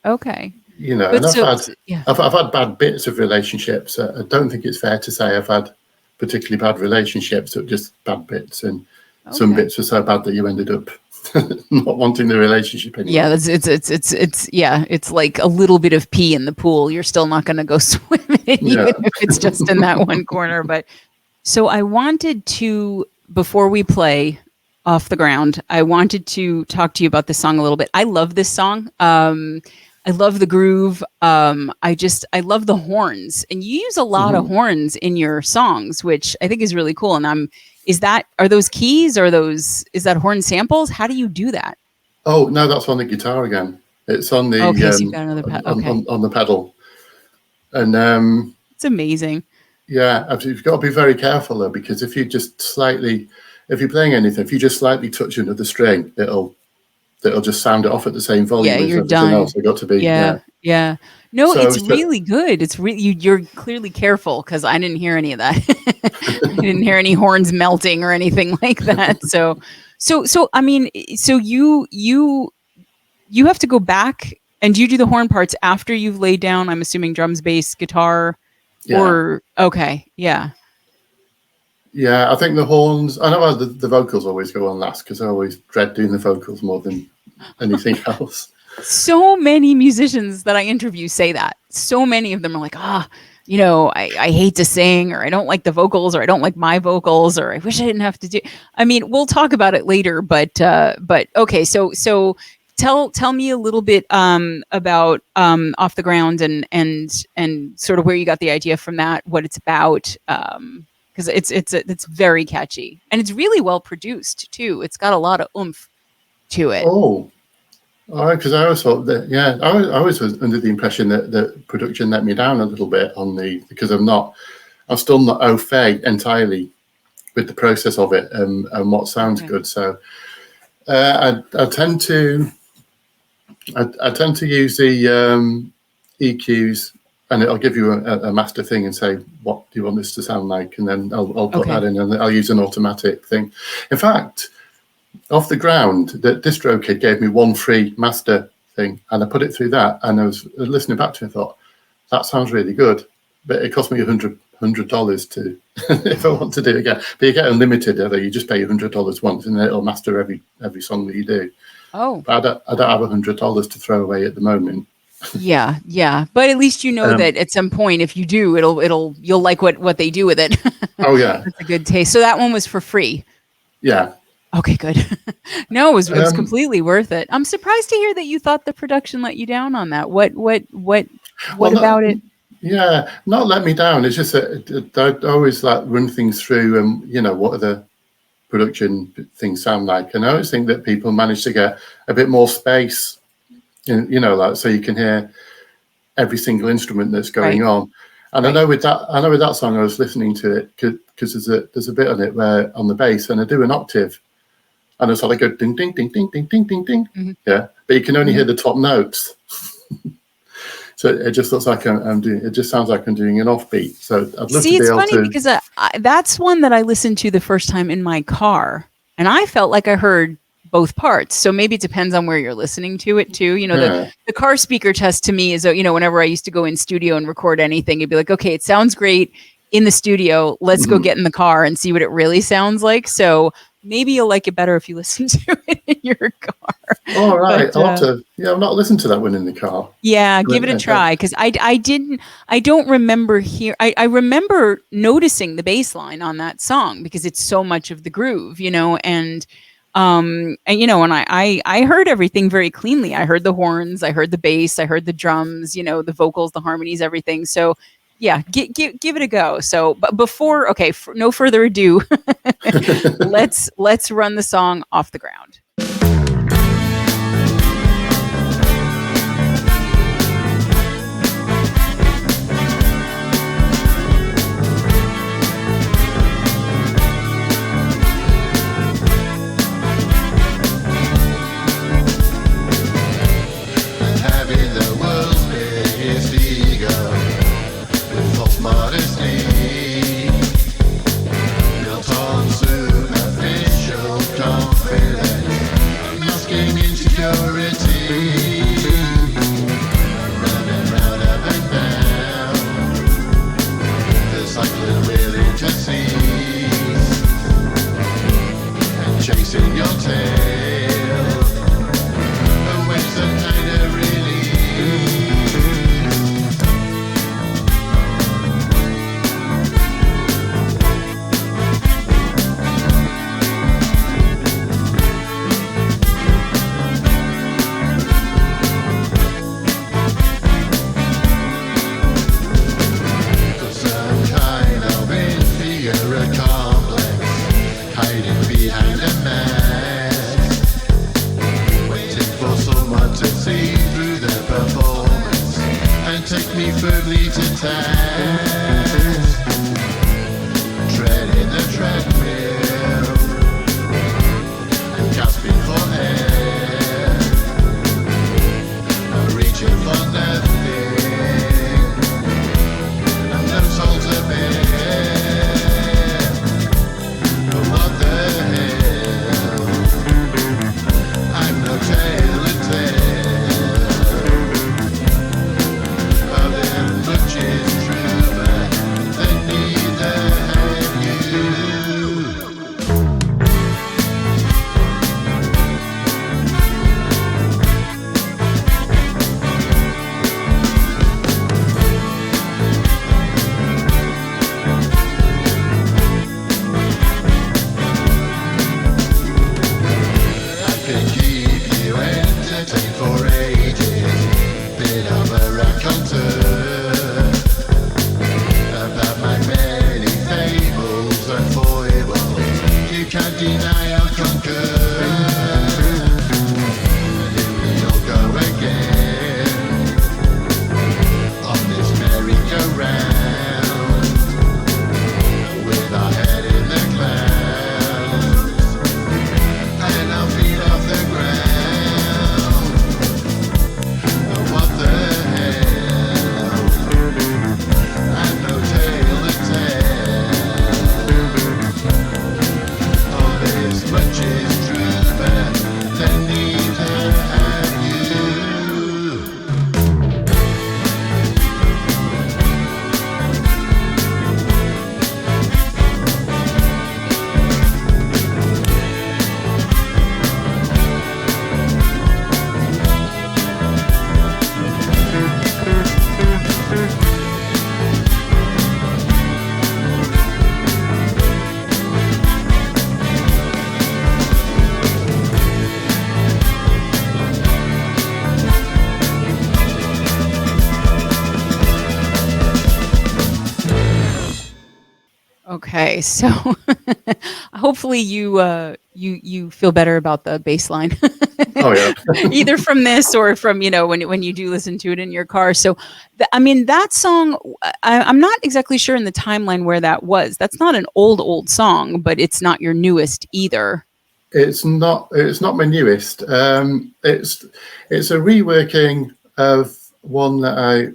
Okay. And I've had bad bits of relationships. I don't think it's fair to say I've had particularly bad relationships, but just bad bits, and some bits were so bad that you ended up not wanting the relationship anymore. Yeah, it's like a little bit of pee in the pool. You're still not going to go swim in, even if it's just in that one corner. But so I wanted to, before we play Off the Ground, I wanted to talk to you about this song a little bit. I love this song. I love the groove. I love the horns, and you use a lot of horns in your songs, which I think is really cool. And are those keys, or is that horn samples? How do you do that? Oh no, that's on the guitar again. It's on the so you've got another on the pedal, and it's amazing. Yeah, absolutely. You've got to be very careful though, because if you're playing anything, if you just slightly touch another string, it'll just sound it off at the same volume as everything else. They've got to be. Yeah. No, it's really good. It's really you're clearly careful, because I didn't hear any of that. I didn't hear any horns melting or anything like that. So I mean, so you have to go back, and you do the horn parts after you've laid down, I'm assuming, drums, bass, guitar, or okay, yeah. Yeah, I think the horns. I know the vocals always go on last, because I always dread doing the vocals more than anything else. So many musicians that I interview say that. So many of them are like, I hate to sing, or I don't like the vocals, or I don't like my vocals, or I wish I didn't have to do. I mean, we'll talk about it later, but okay. So tell me a little bit about Off the Ground and sort of where you got the idea from that, what it's about. Because it's very catchy, and it's really well produced too. It's got a lot of oomph to it. Oh, all right. Because I always thought that, I always was under the impression that the production let me down a little bit because I'm still not au fait entirely with the process of it and what sounds good. So I tend to use the EQs. And I'll give you a master thing and say, what do you want this to sound like? And then I'll put that in, and I'll use an automatic thing. In fact, Off the Ground, the distro kid gave me one free master thing, and I put it through that, and I was listening back to it and thought, that sounds really good. But it cost me $100 to, if I want to do it again. But you get unlimited, you just pay $100 once, and then it'll master every song that you do. Oh, But I don't have $100 to throw away at the moment. yeah, yeah. But at least you know that at some point, if you do, you'll like what they do with it. Oh yeah, That's a good taste. So that one was for free. yeah. Okay, good. No, it was Um, completely worth it. I'm surprised to hear that you thought the production let you down on that. What well, not, about it? yeah, not let me down. It's just that I always like run things through, and what are the production things sound like, and I always think that people manage to get a bit more space, like so you can hear every single instrument that's going Right. on. And Right. I know with that song, I was listening to it because there's a bit on it where on the bass, and I do an octave, and it's like a ding ding ding ding ding ding ding ding, Hmm. yeah. But you can only Hmm. hear the top notes, so it just looks like I'm doing. It just sounds like I'm doing an offbeat. So I'd love to See, be it's able funny to. because that's one that I listened to the first time in my car, and I felt like I heard both parts. So maybe it depends on where you're listening to it too. Yeah. The car speaker test to me is, whenever I used to go in studio and record anything, it'd be like, okay, it sounds great in the studio. Let's go Mhm. get in the car and see what it really sounds like. So maybe you'll like it better if you listen to it in your car. All right. But I'll have to. Yeah, I've not listened to that one in the car. yeah, But, give it a try because I don't remember I remember noticing the bass line on that song because it's so much of the groove, and I heard everything very cleanly. I heard the horns, I heard the bass, I heard the drums, the vocals, the harmonies, everything. So yeah, give it a go. So, but before, okay, no further ado, let's run the song off the ground. Having the world's biggest ego with false modesty, built on superficial confidence, masking insecurity, running round up and down, the cycle willing to cease, and chasing your tail. When's the kind of relief? For some kind of inferior complex, hiding behind a mask, waiting for someone to see through their performance and take me firmly to task. Treading the treadmill and gasping for air, reaching for nothing and no soul to bear. What the hell? I've no tale to tell. Of them much is true, but then neither have you. I can keep you entertained for ages. Bit of a raconteur about my many fables and foibles. You can't deny or concur. Here we'll go again on this merry-go-round with our head in the clouds and our feet off the ground. What the hell? I've no tale to tell. All this Okay, so hopefully you feel better about the bass line, Oh yeah. either from this or from when you do listen to it in your car. So, I mean that song. I'm not exactly sure in the timeline where that was. That's not an old song, but it's not your newest either. It's not. It's not my newest. It's a reworking of one that I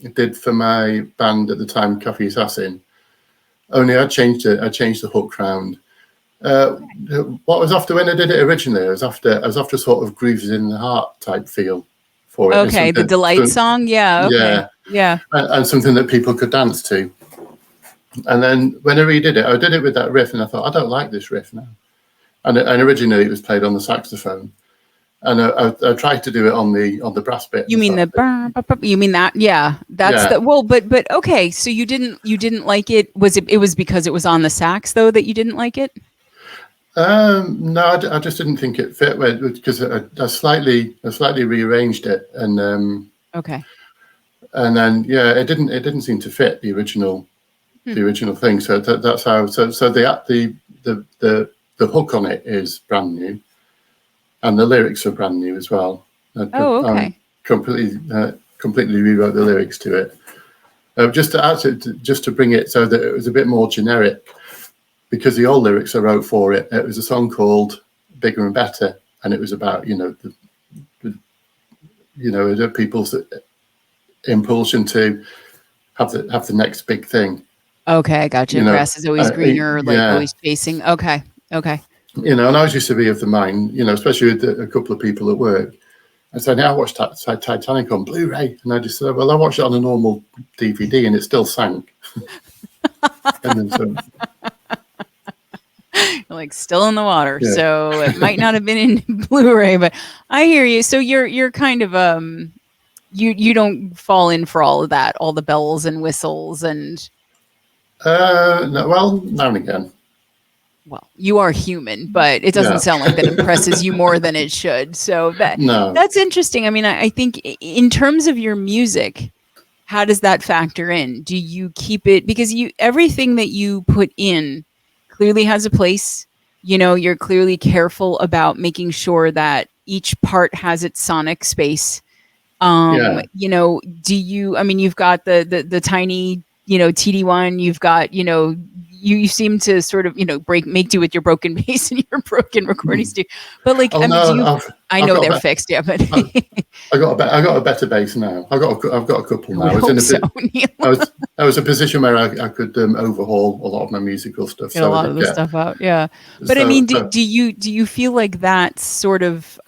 did for my band at the time, Coffee Assassin. Only I changed it. I changed the hook round. What was after when I did it originally? I was after sort of grooves in the heart type feel for it. Okay, the Delight song. Yeah. Okay. Yeah, Yeah. and something that people could dance to. And then when I redid it, I did it with that riff, and I thought I don't like this riff now. And originally it was played on the saxophone, and I tried to do it on the brass bit. You mean you mean that? Yeah, that's Yeah. the well. But okay. So you didn't like it. It was because it was on the sax though that you didn't like it? No, I just didn't think it fit because I slightly rearranged it, and Okay. and then yeah, it didn't seem to fit the original thing. So that's how. So the hook on it is brand new, and the lyrics are brand new as well. Oh, okay. Completely rewrote the lyrics to it, just to add just to bring it so that it was a bit more generic. Because the old lyrics I wrote for it, it was a song called "Bigger and Better," and it was about the people's impulsion to have the next big thing. Okay, I got you. Grass is always greener, like yeah. always chasing. Okay. Okay. And I always used to be of the mind, especially with a couple of people at work. I said, "Now I watched Titanic on Blu-ray," and I just said, "Well, I watched it on a normal DVD, and it still sank." And then so. Like still in the water, Yeah. so it might not have been in Blu-ray, but I hear you. So you're kind of you don't fall in for all of that, all the bells and whistles and No, well, now and again. well, you are human, but it doesn't sound like that impresses you more than it should. So that's interesting. I mean, I think in terms of your music, how does that factor in? Do you keep it because everything that you put in clearly has a place. You're clearly careful about making sure that each part has its sonic space. Do you, I mean, you've got the tiny, TD1, you've got, you seem to sort of, make do with your broken bass and your broken recordings too. But like, I know they're fixed. Yeah, but I got a better bass now. I've got a couple now. I was in a position where I could overhaul a lot of my musical stuff. Get a lot of the stuff out. Yeah. But I mean, do you feel like that sort of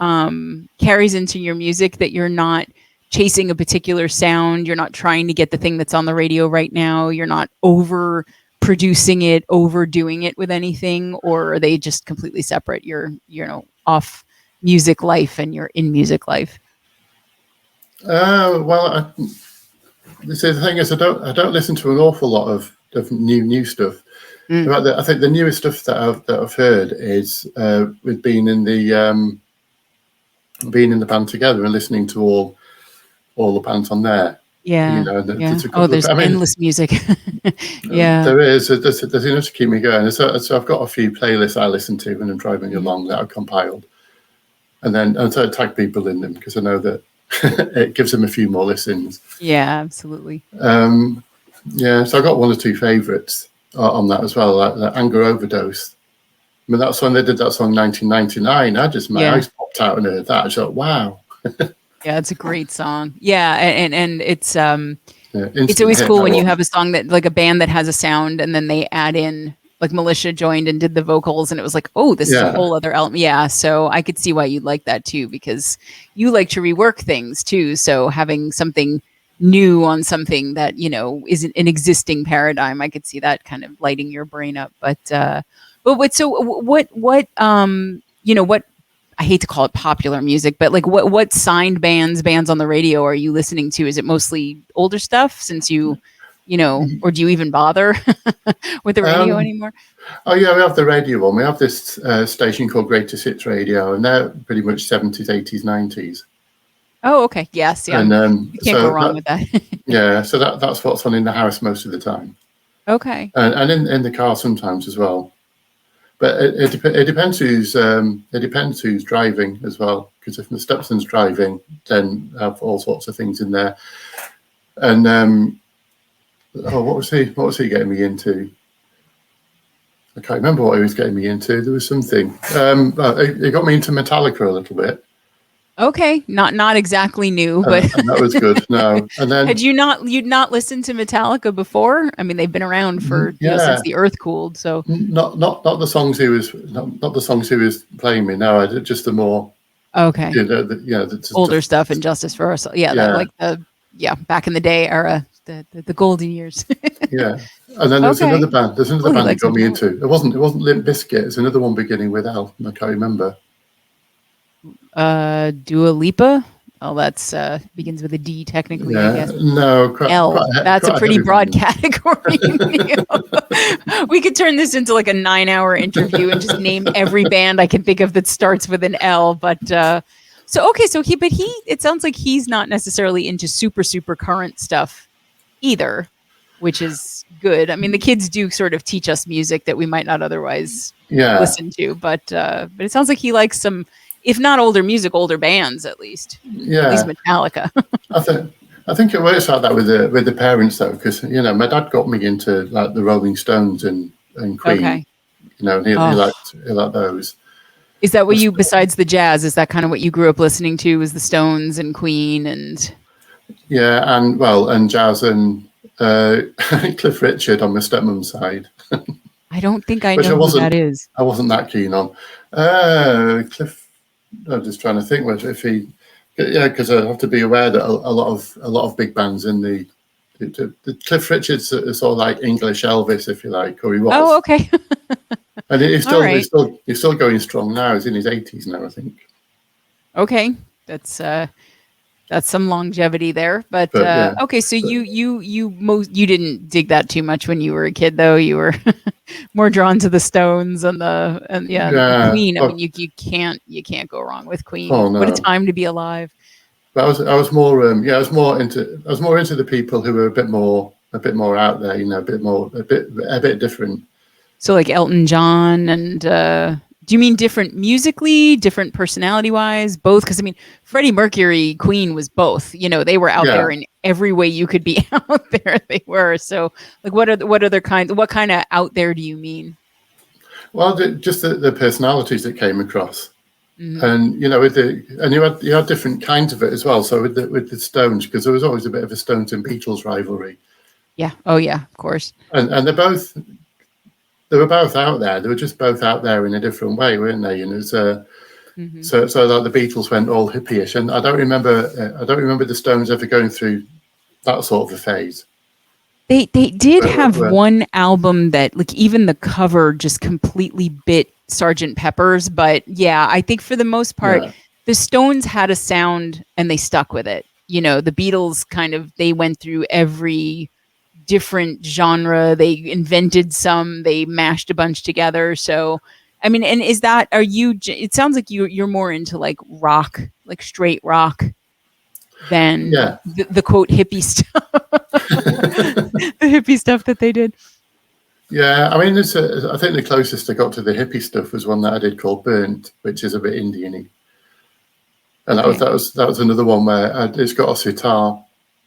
carries into your music, that you're not chasing a particular sound? You're not trying to get the thing that's on the radio right now. You're not over producing it, overdoing it with anything, or are they just completely separate? You're off music life and you're in music life. Well, the thing is, I don't listen to an awful lot of new stuff. I think the newest stuff that I've heard is with being in the band together and listening to all the bands on there. Yeah. There's endless music. Yeah. There is. There's enough to keep me going. So I've got a few playlists I listen to when I'm driving along that I've compiled. And so I tag people in them because I know that it gives them a few more listens. Yeah, absolutely. So I got one or two favourites on that as well, like Anger Overdose. I mean, that's when they did that song 1999. My eyes popped out and heard that. I thought, wow. Yeah, it's a great song. Yeah, and it's always cool when you have a song that, like, a band that has a sound and then they add in, like, Militia joined and did the vocals, and it was like, oh, this is a whole other element. Yeah, so I could see why you'd like that too, because you like to rework things too. So having something new on something that isn't an existing paradigm, I could see that kind of lighting your brain up. But what I hate to call it popular music, but like what signed bands on the radio are you listening to? Is it mostly older stuff since or do you even bother with the radio anymore? Oh yeah, we have the radio one. We have this station called Greatest Hits Radio, and they're pretty much 70s, 80s, 90s. Oh, okay. Yes. Yeah. And you can't go wrong with that. Yeah. So that's what's on in the house most of the time. Okay. and in the car sometimes as well. But it depends who's driving as well. Because if my stepson's driving, then I have all sorts of things in there. And what was he getting me into? I can't remember what he was getting me into. There was something. He got me into Metallica a little bit. Okay. Not exactly new, but And that was good. No, and then you'd not listened to Metallica before? I mean, they've been around for since the Earth cooled. So not the songs he was not the songs he was playing me. No, I did just the more okay, older stuff. stuff and Justice for Us. Yeah, Yeah. that, like the back in the day era, the golden years. Yeah, and then there's Okay. another band. There's another Oh, he band that likes got me Metallica. into. It wasn't Limp Bizkit. It's another one beginning with L. I can't remember. Dua Lipa. Oh, that's begins with a D technically, I Yeah, guess. no, L. That's a pretty heavy broad band. category. We could turn this into like a 9-hour interview and just name every band I can think of that starts with an L. But so it sounds like he's not necessarily into super current stuff either, which is good. I mean, the kids do sort of teach us music that we might not otherwise Yeah, listen to, but it sounds like he likes some, if not older music, older bands at least. At least yeah. Metallica. I think it works like that with the parents though, because my dad got me into like the Rolling Stones and Queen. Okay. And he Oh. liked those. Is that what you, besides the jazz, is that kind of what you grew up listening to, was the Stones and Queen and... Yeah, and jazz and Cliff Richard on my stepmom's side. I don't think I Which know who that is. I wasn't that keen on. Cliff. I'm just trying to think if he. Yeah, because I have to be aware that a lot of big bands in the Cliff Richard's sort of like English Elvis, if you like, or he was. Oh, okay. And he's All right. he's still going strong now. He's in his 80s now, I think. Okay. That's some longevity there, but yeah. okay. So you didn't dig that too much when you were a kid, though. You were more drawn to the Stones and the Queen. I mean, you can't go wrong with Queen. Oh, no. What a time to be alive. But I was more I was more into the people who were a bit more out there, a bit different. So like Elton John and do you mean different musically, different personality wise, both? Because I mean, Freddie Mercury, Queen was both. They were out there in every way you could be out there. They were. So like, what kind of out there do you mean? Well, just the personalities that came across. Mhm. And you had different kinds of it as well. So with the Stones, because there was always a bit of a Stones and Beatles rivalry. Yeah. Oh yeah, of course. And they were both out there. They were just both out there in a different way, weren't they? And it was Mhm. so like the Beatles went all hippie-ish, and I don't remember the Stones ever going through that sort of a phase. They did have Well- one album that like even the cover just completely bit Sgt. Pepper's, but yeah, I think for the most part, Yeah. the Stones had a sound and they stuck with it. The Beatles they went through every different genre. They invented some, they mashed a bunch together. So, I mean, and it sounds like you're more into like rock, like straight rock than Yeah. the quote hippie stuff, the hippie stuff that they did. Yeah, I mean, I think the closest I got to the hippie stuff was one that I did called Burnt, which is a bit Indian-y. And that was another one where it's got a sitar,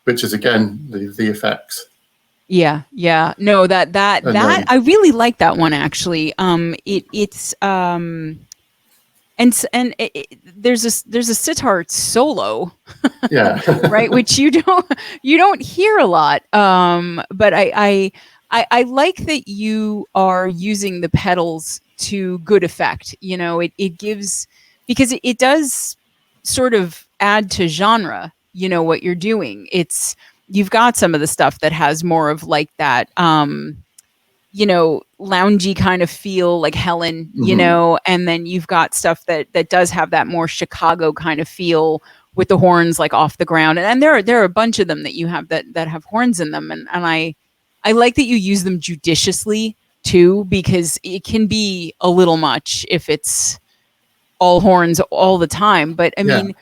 which is again the effects. Yeah. No, that I really like that one actually. There's a sitar solo, Yeah. right, which you don't hear a lot. But I like that you are using the pedals to good effect. It gives, because it does sort of add to genre. What you're doing. You've got some of the stuff that has more of like that, loungy kind of feel, like Helen, Mhm. and then you've got stuff that does have that more Chicago kind of feel with the horns like off the ground. And there are a bunch of them that you have that have horns in them. And I like that you use them judiciously too, because it can be a little much if it's all horns all the time. But I mean,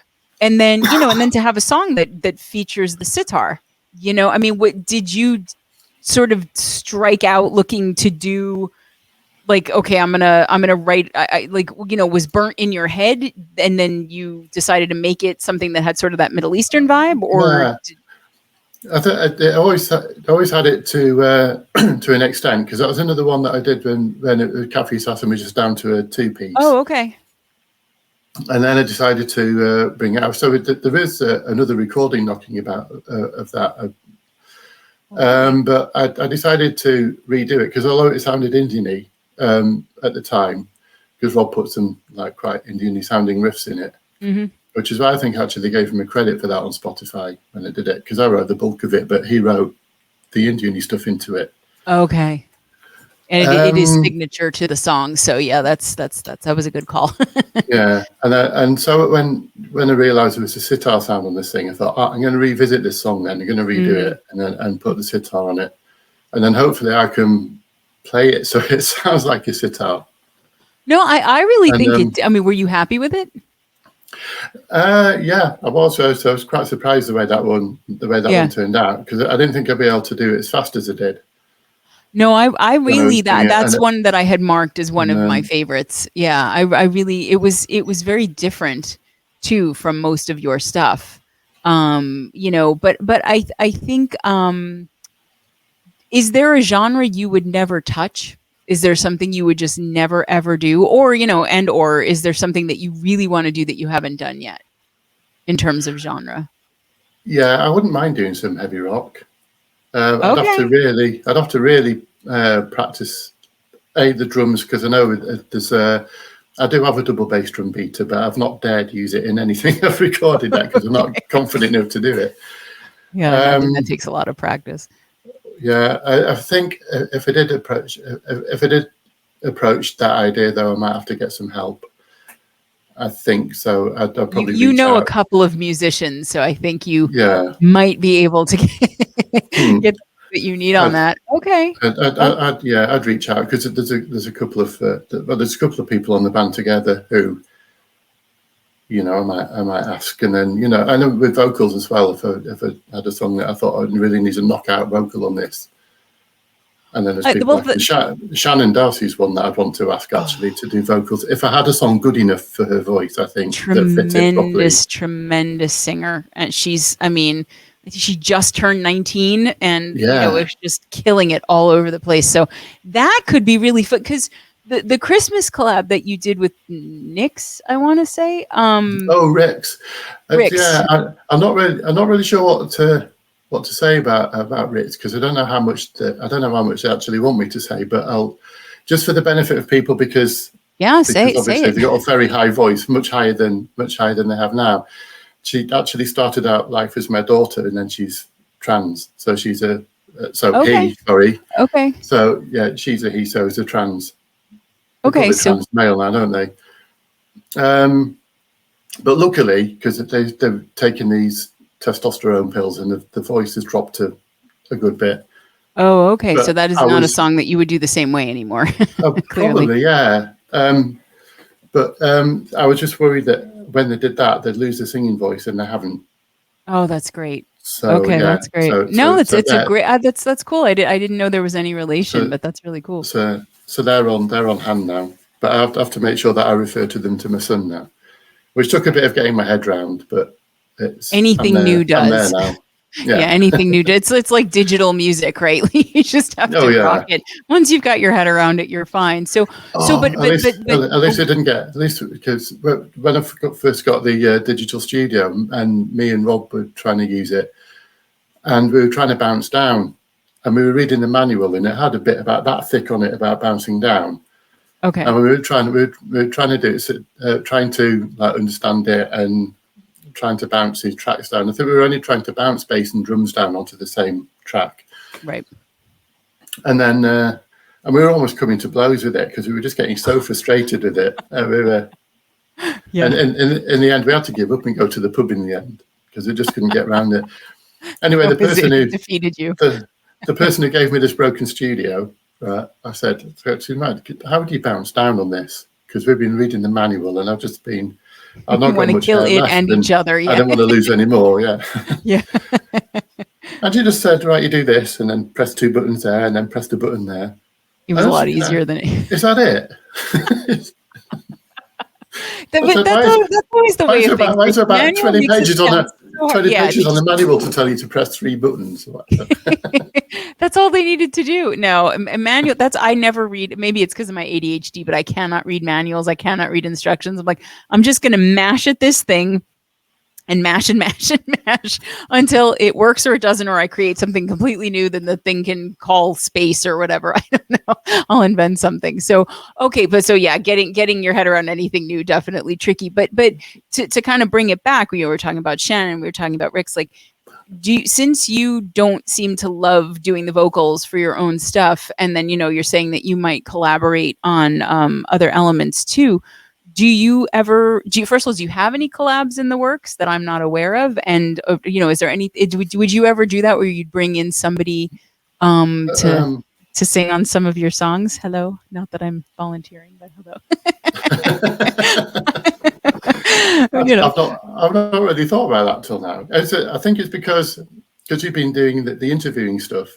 and then, and then to have a song that features the sitar, I mean, what did you sort of strike out looking to do like, okay, I'm gonna write, like, you know, was burnt in your head, and then you decided to make it something that had sort of that Middle Eastern vibe, or I always had it to to an extent, because that was another one that I did when Cafe Assassin was just down to a 2-piece. oh, okay, And then I decided to bring it out. So there is another recording knocking about of that. But I decided to redo it, because although it sounded Indian-y at the time, because Rob put some like quite Indian-y sounding riffs in it, which is why I think actually they gave him a credit for that on Spotify when they did it, because I wrote the bulk of it, but he wrote the Indian-y stuff into it. okay. And it is signature to the song, so yeah, that was a good call. Yeah, and so when I realised there was a sitar sound on this thing, I thought, I'm going to revisit this song. Then I'm going to redo it and put the sitar on it, and then hopefully I can play it so it sounds like a sitar. No, I really think it. I mean, were you happy with it? Yeah, I was. So I was quite surprised the way that one turned out, because I didn't think I'd be able to do it as fast as I did. No, I really that's one that I had marked as one of my favorites. Yeah, I really, it was very different too from most of your stuff. You know, but I think is there a genre you would never touch? Is there something you would just never ever do, or you know, or is there something that you really want to do that you haven't done yet in terms of genre? Yeah, I wouldn't mind doing some heavy rock. I'd Okay. have to really practice the drums, because I know there's I do have a double bass drum beater, but I've not dared use it in anything I've recorded that, because I'm not confident enough to do it. Yeah, that takes a lot of practice. Yeah, I think if I did approach that idea, though, I might have to get some help. I think so. I'd probably you know out. A couple of musicians, so I think you Yeah. might be able to get what you need on that. Okay. I'd reach out, because there's a couple of people on the band together who, you know, I might ask, and then, you know, I know with vocals as well. If I had a song that I thought I really need a knockout vocal on this, and then there's people like Shannon Darcy's one that I'd want to ask actually to do vocals. If I had a song good enough for her voice, I think tremendous singer, and she's, I mean, she just turned 19, and you know, it's just killing it all over the place. So that could be really fun, because the Christmas collab that you did with Nix, I want to say. Rix. Rix. Yeah, I'm not really sure what to say about Rix, because I don't know how much they actually want me to say, but I'll just for the benefit of people, because say it. They've got a very high voice, much higher than they have now. She actually started out life as my daughter, and then she's trans, so she's he. Sorry. Okay. So yeah, she's a he, so it's a trans. Okay, so trans male now, don't they? But luckily, because they've taken these testosterone pills, and the voice has dropped a good bit. Oh, okay. But so that is not a song that you would do the same way anymore. Probably, yeah. But I was just worried that when they did that, they'd lose the singing voice, and they haven't. Oh, that's great. So, okay, that's great. It's a great. That's cool. I didn't know there was any relation, but that's really cool. So they're on hand now. But I have to make sure that I refer to them to my son now, which took a bit of getting my head round. But anything new does. I'm there now. Yeah, anything new. It's like digital music, right? You just have to rock it. Once you've got your head around it, you're fine. But at least I didn't get, at least because when I first got the digital studio, and me and Rob were trying to use it, and we were trying to bounce down, and we were reading the manual, and it had a bit about that thick on it about bouncing down. Okay. And we were trying to do it, trying to like understand it and trying to bounce these tracks down. I think we were only trying to bounce bass and drums down onto the same track. Right. And then and we were almost coming to blows with it, because we were just getting so frustrated with it. And in the end, we had to give up and go to the pub in the end, because we just couldn't get around it. Anyway, the person who defeated you, the person who gave me this broken studio, I said, how would you bounce down on this? Because we've been reading the manual, and I've not want to kill it and each other. Yeah. I don't want to lose any more. Yeah. Yeah. And she just said, right, you do this, and then press 2 buttons there, and then press the button there. It was a lot easier than it. Is that it? That's always the way of things. Why is there about 20 pages on pages on the manual to tell you to press 3 buttons? That's all they needed to do. No, a manual. I never read. Maybe it's because of my ADHD, but I cannot read manuals. I cannot read instructions. I'm like, I'm just going to mash at this thing and mash and mash and mash until it works or it doesn't, or I create something completely new. Then the thing can call space or whatever. I don't know. I'll invent something. So, okay. But so yeah, getting your head around anything new, definitely tricky. But to kind of bring it back, we were talking about Shannon, we were talking about Rick's, like, since you don't seem to love doing the vocals for your own stuff, and then, you're saying that you might collaborate on other elements too. First of all, do you have any collabs in the works that I'm not aware of? And, is there any, would you ever do that where you'd bring in somebody to sing on some of your songs? Hello. Not that I'm volunteering, but hello. I've not really thought about that till now. I think it's because you've been doing the interviewing stuff.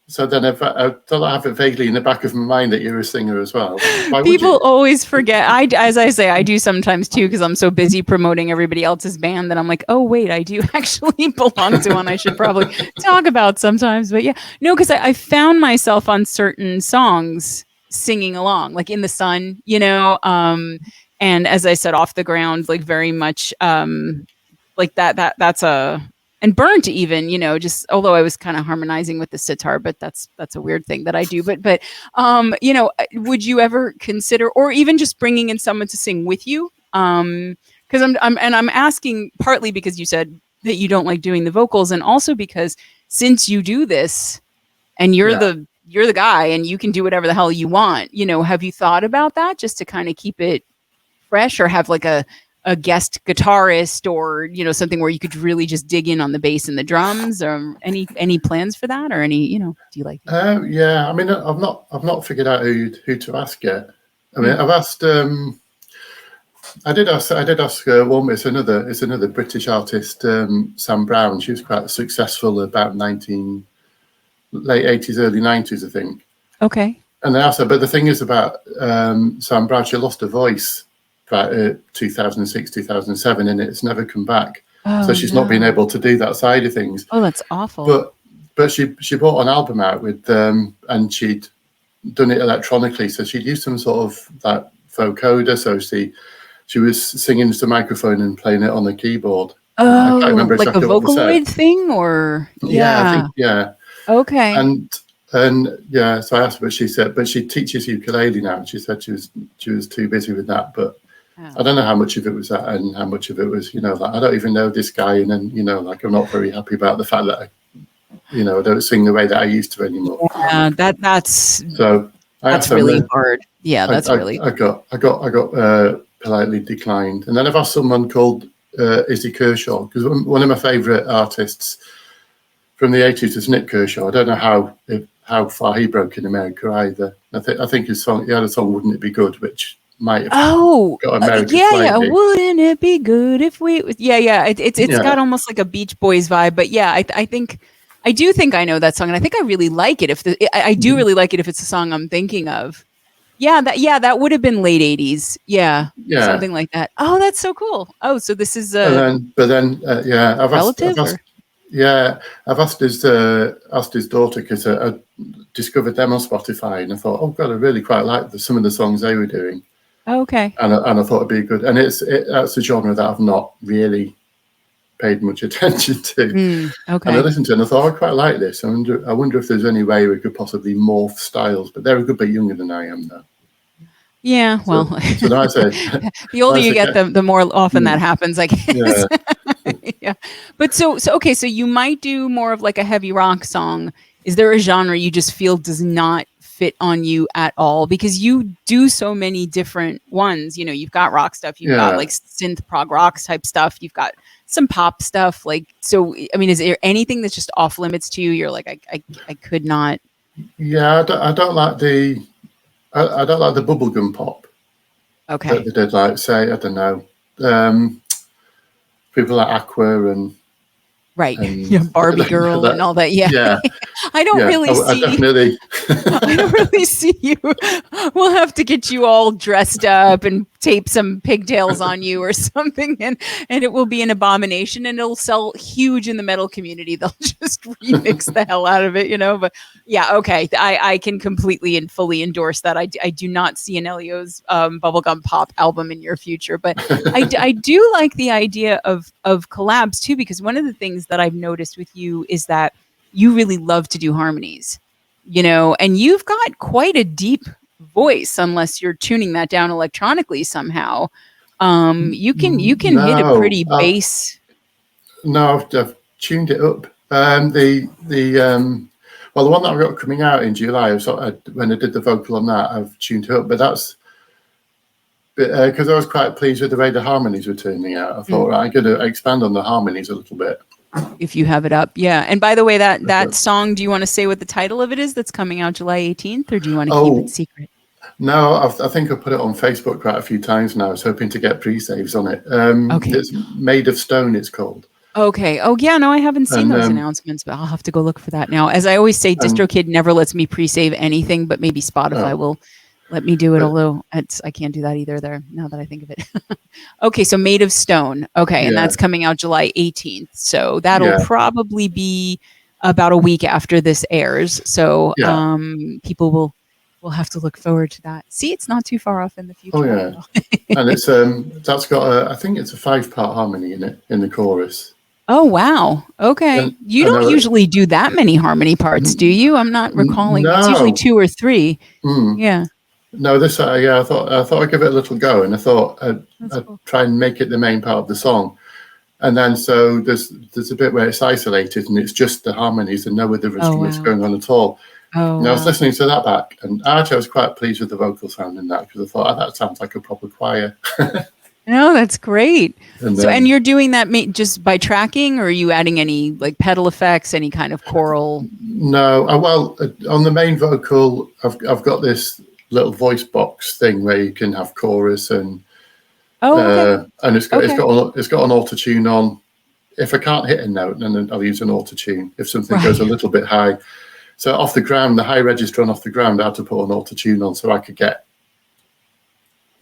So then I have it vaguely in the back of my mind that you're a singer as well. People always forget. As I say, I do sometimes too, because I'm so busy promoting everybody else's band that I'm like, oh wait, I do actually belong to one I should probably talk about sometimes. But yeah, no, because I found myself on certain songs singing along, like In the Sun, and as I said, Off the Ground, like very much like that's and Burnt even, just although I was kind of harmonizing with the sitar, but that's a weird thing that I do. But would you ever consider, or even just bringing in someone to sing with you? Because I'm asking partly because you said that you don't like doing the vocals, and also because since you do this and you're the guy and you can do whatever the hell you want, have you thought about that just to kind of keep it fresh, or have like a guest guitarist, or something where you could really just dig in on the bass and the drums, or any plans for that, or any do you like that? Yeah, I mean, I've not figured out who to ask yet. I mean, I've asked I did ask one. It's another British artist, Sam Brown. She was quite successful about late 80s, early 90s, I think. Okay. And I asked her, but the thing is about Sam Brown, she lost her voice about 2006, 2007, and it's never come back. So she's not been able to do that side of things. Oh, that's awful. But she brought an album out with and she'd done it electronically. So she'd used some sort of that vocoder. So she was singing into the microphone and playing it on the keyboard. Oh, I can't remember like exactly a Vocaloid thing, or I think, yeah. Okay. And yeah, so I asked her, but she said, but she teaches ukulele now. She said she was too busy with that, but I don't know how much of it was that and how much of it was, like, I don't even know this guy, and then like I'm not very happy about the fact that I don't sing the way that I used to anymore. Yeah, that's really hard. Yeah, that's really. I got politely declined, and then I've asked someone called Izzy Kershaw, because one of my favourite artists from the 80s is Nick Kershaw. I don't know how far he broke in America either. I think his song, he had a song "Wouldn't It Be Good," which might have got American flavor. Wouldn't it be good if we? It's got almost like a Beach Boys vibe. But yeah, I do think I know that song, and I think I really like it. I do really like it if it's a song I'm thinking of. Yeah, that would have been late 80s. Yeah, something like that. Oh, that's so cool. Oh, so this is I've relative. I've asked his daughter, because I discovered them on Spotify, and I thought, oh God, I really quite like some of the songs they were doing. Oh, okay. And I thought it'd be good, and that's a genre that I've not really paid much attention to. Okay. And I listened to it and I thought, I quite like this. I wonder if there's any way we could possibly morph styles, but they're a good bit younger than I am now. Yeah, well, so I say, the older you get, the more often that happens, I guess. Yeah. Yeah. But so okay, so you might do more of like a heavy rock song. Is there a genre you just feel does not fit on you at all? Because you do so many different ones. You've got rock stuff, you've got like synth prog rock type stuff, you've got some pop stuff. Like, so I mean, is there anything that's just off limits to you? You're like, I could not. Yeah, I don't like the bubblegum pop. Okay. That they did, like, say, I don't know, people like Aqua and Right. and Yeah, Barbie girl and all that. Yeah. yeah, I don't yeah. really I see definitely. I don't really see you. We'll have to get you all dressed up and tape some pigtails on you or something, and it will be an abomination, and it'll sell huge in the metal community. They'll just remix the hell out of it, you know. But yeah, okay, I can completely and fully endorse that. I do not see an Elio's bubblegum pop album in your future, but I do like the idea of collabs too, because one of the things that I've noticed with you is that you really love to do harmonies, you know, and you've got quite a deep voice unless you're tuning that down electronically somehow. You can hit a No, pretty bass. no, I've tuned it up. Well, the one that I've got coming out in July, when I did the vocal on that, I've tuned it up. But that's because I was quite pleased with the way the harmonies were turning out. I thought, right, I'm going to expand on the harmonies a little bit. If you have it up, yeah. And by the way, that Okay. song, do you want to say what the title of it is? That's coming out July 18th, or do you want to keep Oh, it secret? no, I think I've put it on Facebook quite a few times now. I was hoping to get pre-saves on it. Okay. It's Made of Stone, it's called. Okay. Oh yeah, no, I haven't seen And those announcements, but I'll have to go look for that now. As I always say, DistroKid never lets me pre-save anything, but maybe Spotify will let me do it. Although I can't do that either. There, now that I think of it. Okay, so Made of Stone. Okay, and Yeah. that's coming out July 18th. So that'll Yeah. probably be about a week after this airs. So Yeah. people will have to look forward to that. See, it's not too far off in the future. Oh yeah, and it's that's got I think it's a 5-part harmony in it in the chorus. Oh wow. Okay. And You I don't know usually do that many harmony parts, do you? I'm not recalling. It's usually No. 2 or 3. Mm. Yeah. No, this yeah, I thought I'd give it a little go, and I thought I'd Cool. try and make it the main part of the song. And then so there's a bit where it's isolated and it's just the harmonies and no other instruments wow. going on at all. Oh. And I was Wow. listening to that back, and actually I was quite pleased with the vocal sound in that because I thought, oh, that sounds like a proper choir. No, that's great. And So, and you're doing that just by tracking, or are you adding any like pedal effects, any kind of choral? no, on the main vocal, I've got this little voice box thing where you can have chorus and Okay. and it's got Okay. it's got an auto tune on. If I can't hit a note, then I'll use an auto tune. If something goes a little bit high, so off the ground, the high register on off the ground, I had to put an auto tune on so I could get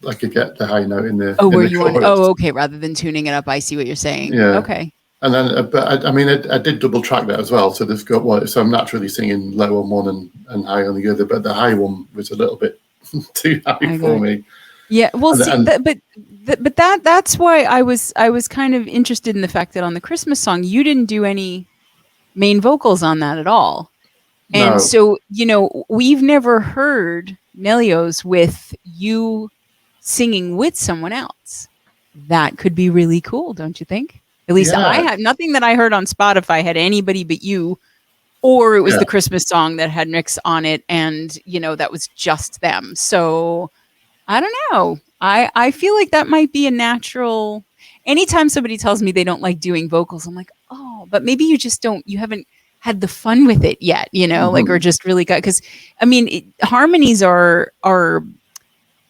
the high note in the Where the you want? chorus. Oh, okay. Rather than tuning it up, I see what you're saying. Yeah. Okay. And then, but I mean, I did double track that as well. So there's got so I'm naturally singing low on one and high on the other, but the high one was a little bit too high for me. Yeah, well, And- see, and- but that's why I was kind of interested in the fact that on the Christmas song you didn't do any main vocals on that at all, and No. so we've never heard Nelioz with you singing with someone else. That could be really cool, don't you think? At least Yeah. I had nothing that I heard on Spotify had anybody but you, or it was Yeah. the Christmas song that had Nick's on it, and that was just them. So. I don't know. I feel like that might be a natural. Anytime somebody tells me they don't like doing vocals, I'm like, oh, but maybe you haven't had the fun with it yet, like, or just really got, because I mean, harmonies are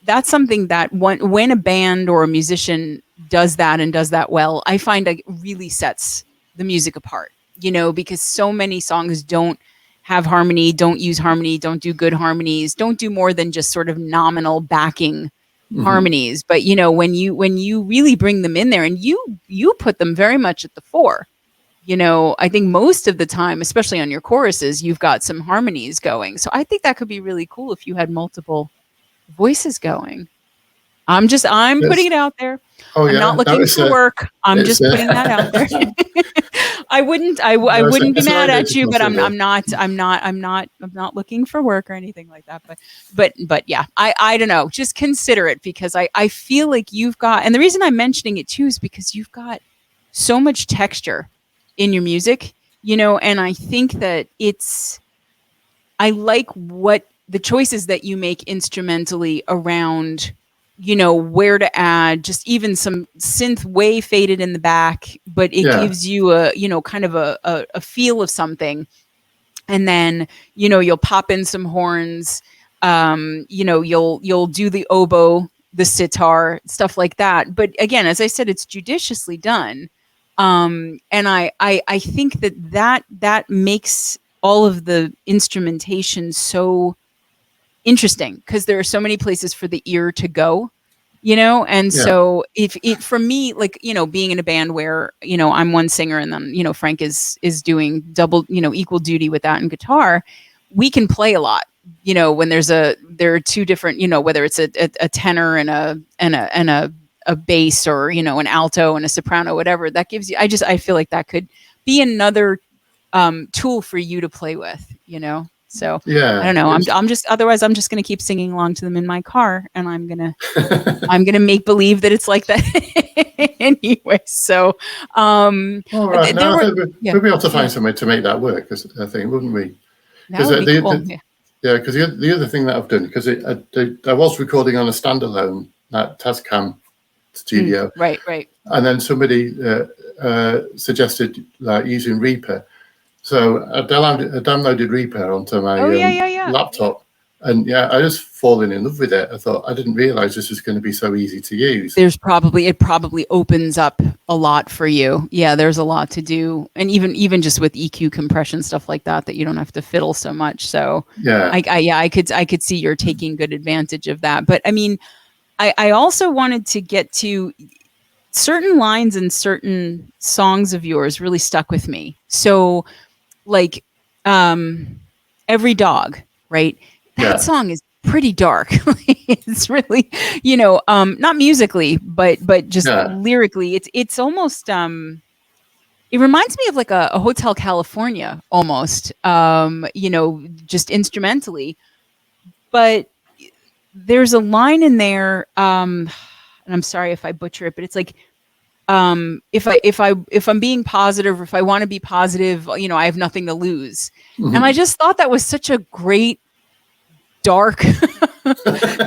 that's something that when a band or a musician does that and does that well, I find it really sets the music apart, because so many songs don't have harmony, don't use harmony, don't do good harmonies, don't do more than just sort of nominal backing harmonies. But when you really bring them in there and you put them very much at the fore, I think most of the time, especially on your choruses, you've got some harmonies going. So I think that could be really cool if you had multiple voices going. I'm putting it out there. Oh, I'm yeah. not looking for work. I'm just putting that out there. I wouldn't be mad at you, but I'm not looking for work or anything like that. But yeah, I don't know. Just consider it, because I feel like you've got, and the reason I'm mentioning it too is because you've got so much texture in your music, and I think that I like what the choices that you make instrumentally around, where to add just even some synth way faded in the back, but it gives you a, kind of a feel of something. And then, you'll pop in some horns, you'll do the oboe, the sitar, stuff like that. But again, as I said, it's judiciously done. And I think that makes all of the instrumentation so interesting, because there are so many places for the ear to go, and Yeah. so if it for me, like, being in a band where, I'm one singer, and then, Frank is doing double, equal duty with that and guitar, we can play a lot, when there are two different, whether it's a tenor and a bass, or, an alto and a soprano, whatever that gives you. I feel like that could be another tool for you to play with, so I Yeah. don't know. I'm just otherwise I'm just gonna keep singing along to them in my car, and I'm gonna make believe that it's like that anyway. So All right. there No, I were think we'd be able to find some way to make that work, I think, wouldn't we? that would be cool. Yeah, because the other thing that I've done, because I was recording on a standalone at Tascam studio, Right. and then somebody suggested like using Reaper. So I downloaded Reaper onto my Yeah. laptop, and I just fallen in love with it. I thought, I didn't realize this was going to be so easy to use. It probably opens up a lot for you. Yeah, there's a lot to do, and even just with EQ compression, stuff like that you don't have to fiddle so much. So Yeah. I could see you're taking good advantage of that. But I mean, I also wanted to get to certain lines in certain songs of yours really stuck with me. So like Every Dog, right? That song is pretty dark. It's really, not musically, but just lyrically, it's almost it reminds me of like a Hotel California almost, just instrumentally. But there's a line in there, and I'm sorry if I butcher it, but it's like, if I'm being positive, or if I want to be positive, I have nothing to lose. Mm-hmm. And I just thought that was such a great, dark,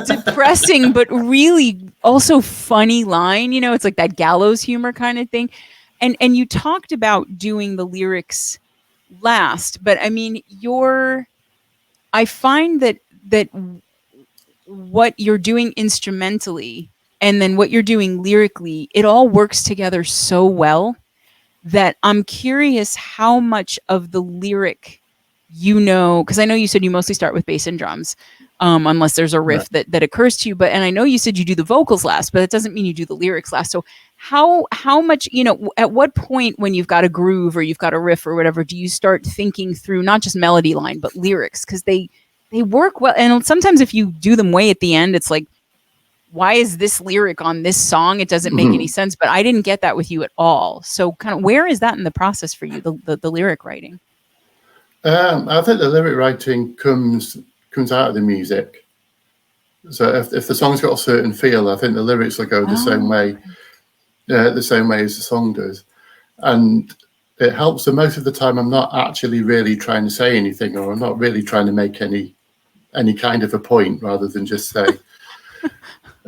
depressing, but really also funny line. It's like that gallows humor kind of thing. And you talked about doing the lyrics last, but I mean, I find that what you're doing instrumentally and then what you're doing lyrically, it all works together so well that I'm curious how much of the lyric, because I know you said you mostly start with bass and drums, unless there's a riff that occurs to you. And I know you said you do the vocals last, but it doesn't mean you do the lyrics last. So how much, at what point when you've got a groove or you've got a riff or whatever, do you start thinking through not just melody line, but lyrics? Because they work well. And sometimes if you do them way at the end, it's like, why is this lyric on this song? It doesn't make any sense. But I didn't get that with you at all. So kind of where is that in the process for you, the lyric writing? I think the lyric writing comes out of the music. So if the song's got a certain feel, I think the lyrics will go the same way as the song does. And it helps. So most of the time, I'm not actually really trying to say anything, or I'm not really trying to make any kind of a point, rather than just say.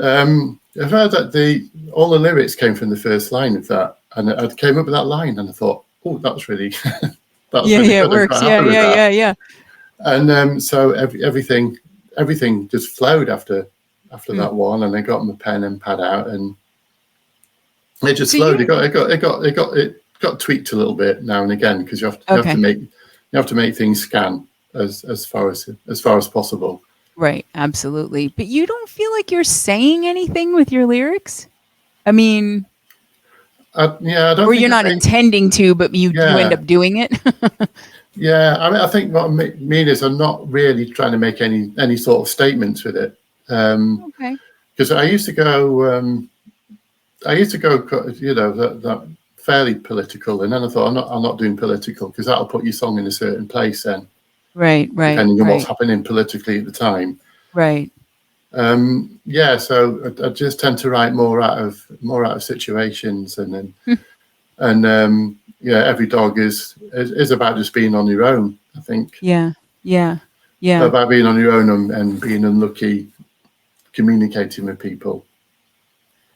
I've heard that all the lyrics came from the first line of that, and I came up with that line, and I thought, oh, that's really really it works. Yeah. And so everything just flowed after that one, and I got my pen and pad out, and it just flowed. It got tweaked a little bit now and again, because you have to make things scan as far as possible. Right, absolutely. But you don't feel like you're saying anything with your lyrics? I mean, I don't. Or you're not intending to, but you end up doing it. Yeah, I mean, I think what I mean is I'm not really trying to make any sort of statements with it. Okay. Because I used to go, that fairly political, and then I thought I'm not doing political, because that'll put your song in a certain place then. Right. Depending on what's happening politically at the time. Right. So I just tend to write more out of situations, and then Every Dog is about just being on your own, I think. Yeah. About being on your own and being unlucky, communicating with people.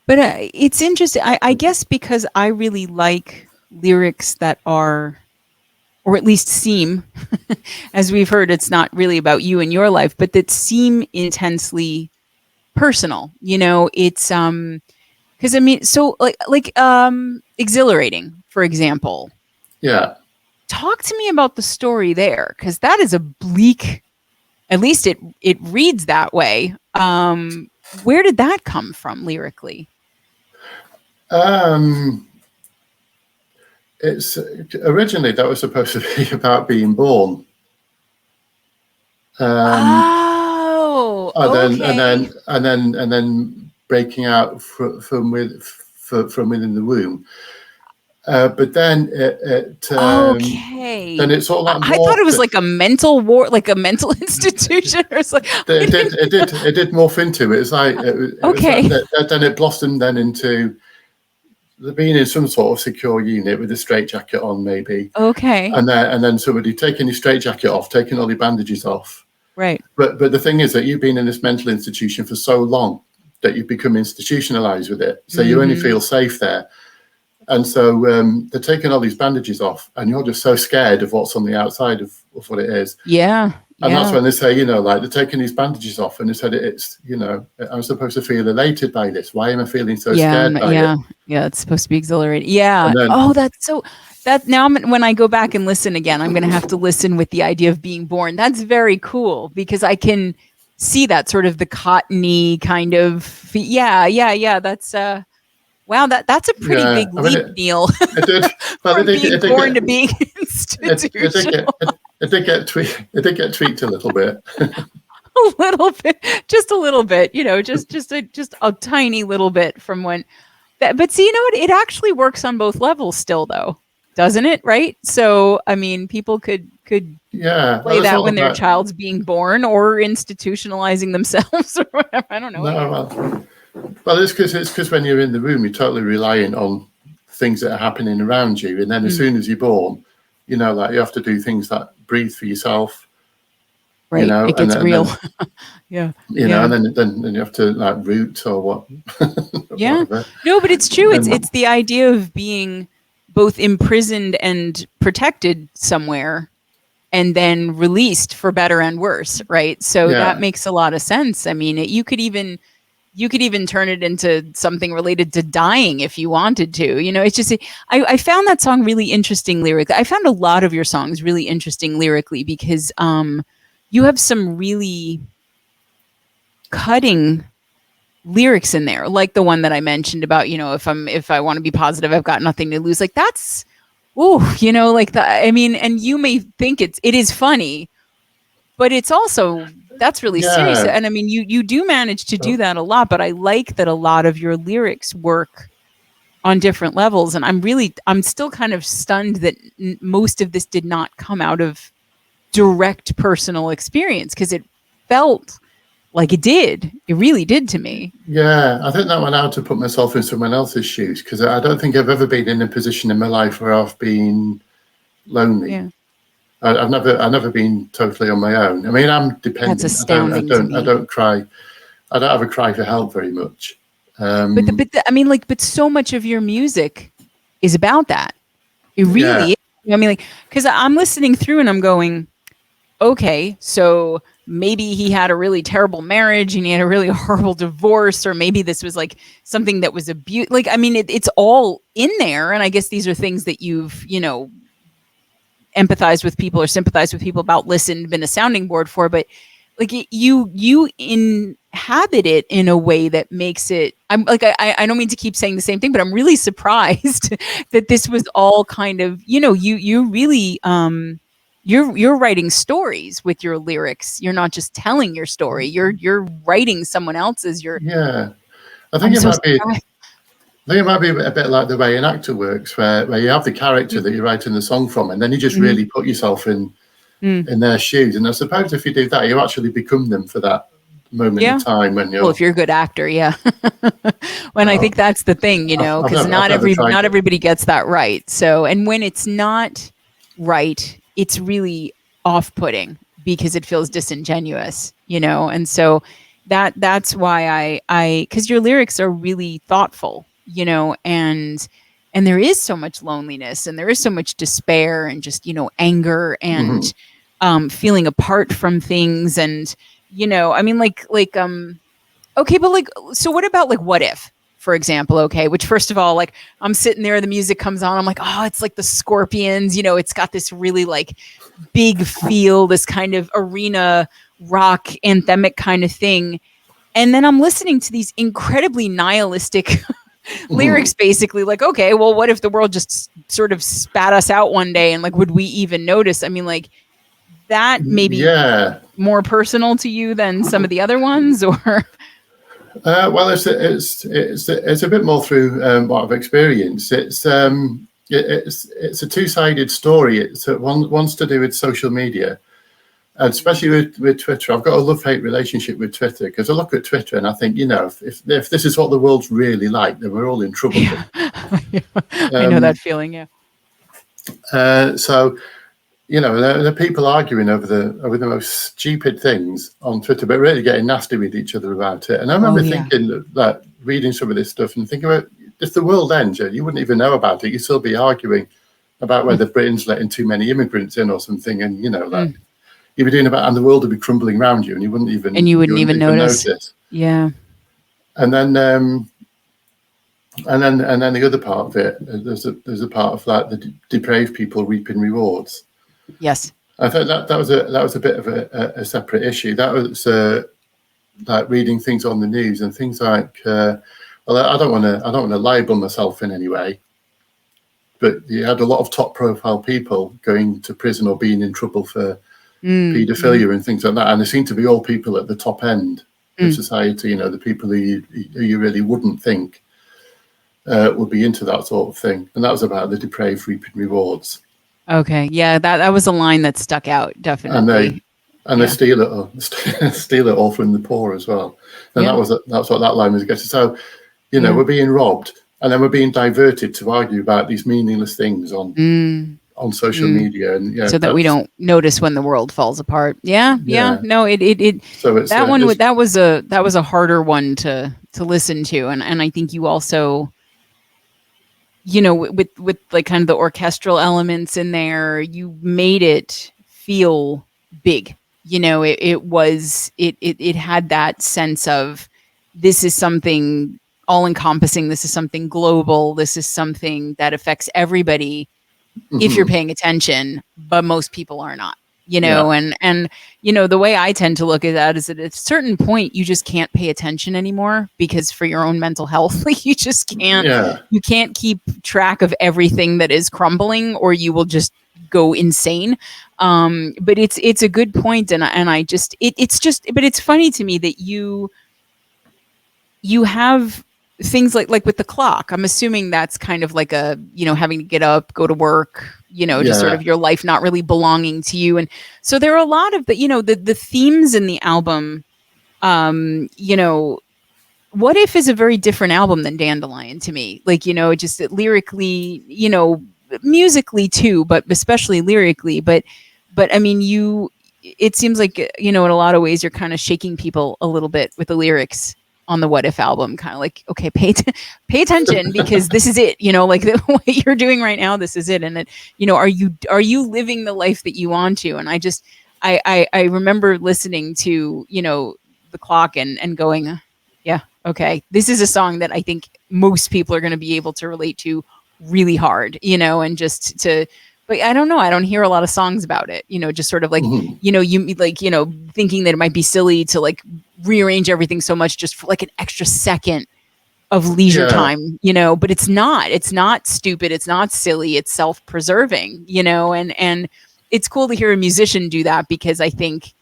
But it's interesting, I guess, because I really like lyrics that are, or at least seem, as we've heard, it's not really about you and your life, but that seem intensely personal. It's because Because I mean, so exhilarating, for example. Yeah. Talk to me about the story there, because that is a bleak. At least it reads that way. Where did that come from lyrically? It's originally that was supposed to be about being born. Oh, okay. And then breaking out from within the womb. But then Okay. then it's all that. I thought it was like a mental war, like a mental institution, or something. It did morph into it. It's like Okay. Then it blossomed then into being in some sort of secure unit with a straitjacket on, maybe. Okay. And then somebody taking your straitjacket off, taking all your bandages off. Right. But the thing is that you've been in this mental institution for so long that you've become institutionalized with it. So you only feel safe there. And so they're taking all these bandages off, and you're just so scared of what's on the outside of what it is. Yeah. And that's when they say, like they're taking these bandages off, and they said it's, I'm supposed to feel elated by this. Why am I feeling so scared by it? Yeah, it's supposed to be exhilarating. Yeah. Then, that's so. That now, when I go back and listen again, I'm going to have to listen with the idea of being born. That's very cool, because I can see that sort of the cottony kind of. Yeah. That's wow. That's a pretty big leap, Neil. It did. From being born to being institutional. It did get tweaked a little bit. A little bit, just a little bit, just a tiny little bit from when. But see, you know what? It actually works on both levels still, though, doesn't it? Right? So, I mean, people could play that when their child's being born or institutionalizing themselves or whatever. I don't know. No, well, it's because when you're in the room, you're totally reliant on things that are happening around you, and then as soon as you're born, like you have to do things like breathe for yourself. Right, it gets real. Yeah. And then you have to like root or what. Yeah. Whatever. No, but it's true. It's the idea of being both imprisoned and protected somewhere, and then released for better and worse, right? So that makes a lot of sense. I mean, you could even turn it into something related to dying if you wanted to. It's just I found that song really interesting lyrically. I found a lot of your songs really interesting lyrically, because you have some really cutting lyrics in there, like the one that I mentioned about, if I want to be positive, I've got nothing to lose. Like that's, like that. I mean, and you may think it is funny, but it's also, that's really serious. And I mean, you do manage to do that a lot, but I like that a lot of your lyrics work on different levels. And I'm still kind of stunned that most of this did not come out of direct personal experience, because it felt like it did. It really did to me. Yeah, I think that went out to put myself in someone else's shoes, because I don't think I've ever been in a position in my life where I've been lonely. Yeah. I've never been totally on my own. I mean, I'm dependent. That's astounding. I don't cry. I don't have a cry for help very much. But so much of your music is about that. It really is. I mean, because I'm listening through and I'm going, okay, so maybe he had a really terrible marriage and he had a really horrible divorce, or maybe this was like something that was abuse. Like, I mean, it's all in there. And I guess these are things that you've, empathized with people or sympathized with people about, listened, been a sounding board for, but like you inhabit it in a way that makes it, I'm like, I don't mean to keep saying the same thing, but I'm really surprised that this was all kind of, you really, you're writing stories with your lyrics. You're not just telling your story. You're writing someone else's. I think it might be a bit like the way an actor works, where you have the character that you're writing the song from, and then you just really put yourself in their shoes. And I suppose if you do that, you actually become them for that moment in time when you're. Well, if you're a good actor, yeah. I think that's the thing, because not everybody gets that right. So, and when it's not right, it's really off-putting because it feels disingenuous, and so that's why I because your lyrics are really thoughtful, and there is so much loneliness and there is so much despair and just, anger and feeling apart from things. And, I mean, okay, but so what about what if, for example, okay, which first of all, like I'm sitting there, the music comes on, I'm like, oh, it's like the Scorpions, it's got this really like big feel, this kind of arena rock anthemic kind of thing. And then I'm listening to these incredibly nihilistic lyrics, basically like, okay, well, what if the world just sort of spat us out one day and like, would we even notice? I mean, like that maybe more personal to you than some of the other ones, or? Well, it's a bit more through what I've experienced. It's a two-sided story. It's one's to do with social media, and especially with Twitter. I've got a love-hate relationship with Twitter, because I look at Twitter and I think, if this is what the world's really like, then we're all in trouble. Yeah. I know that feeling. Yeah. So, there are people arguing over the most stupid things on Twitter, but really getting nasty with each other about it. And I remember thinking that reading some of this stuff and thinking about, if the world ends, you wouldn't even know about it. You'd still be arguing about whether Britain's letting too many immigrants in or something, and you'd be doing about, and the world would be crumbling around you, and you wouldn't even notice. Yeah. And then the other part of it, there's a part of like the depraved people reaping rewards. Yes. I thought that was a bit of a separate issue. That was like reading things on the news and things like, well, I don't want to libel myself in any way, but you had a lot of top profile people going to prison or being in trouble for paedophilia and things like that, and they seem to be all people at the top end of society. The people who you really wouldn't think would be into that sort of thing, and that was about the depraved reaping rewards. Okay, yeah, that was a line that stuck out, definitely. And they steal it all from the poor as well. And that's what that line was getting. So, we're being robbed, and then we're being diverted to argue about these meaningless things on social media, and so that we don't notice when the world falls apart. No, it. So it's, that was a harder one to listen to, and I think you also, with like kind of the orchestral elements in there, you made it feel big. It had that sense of, this is something all encompassing. This is something global. This is something that affects everybody if you're paying attention, but most people are not, and the way I tend to look at that is that at a certain point, you just can't pay attention anymore, because for your own mental health, like you just can't, you can't keep track of everything that is crumbling, or you will just go insane. But it's a good point. And I just, but it's funny to me that you have things like with the clock. I'm assuming that's kind of like a, having to get up, go to work, just sort of your life not really belonging to you. And so there are a lot of the themes in the album. What If is a very different album than Dandelion to me. Like, just lyrically, musically too, but especially lyrically. But I mean, it seems like, in a lot of ways, you're kind of shaking people a little bit with the lyrics on the What If album, kind of like, okay, pay attention, because this is it, like what you're doing right now, this is it. And that, are you living the life that you want to? And I remember listening to, the clock and going, yeah, okay, this is a song that I think most people are going to be able to relate to really hard, and just to, but I don't know, I don't hear a lot of songs about it, just sort of like, you like, thinking that it might be silly to like rearrange everything so much just for like an extra second of leisure time, but it's not stupid. It's not silly. It's self-preserving, and it's cool to hear a musician do that, because I think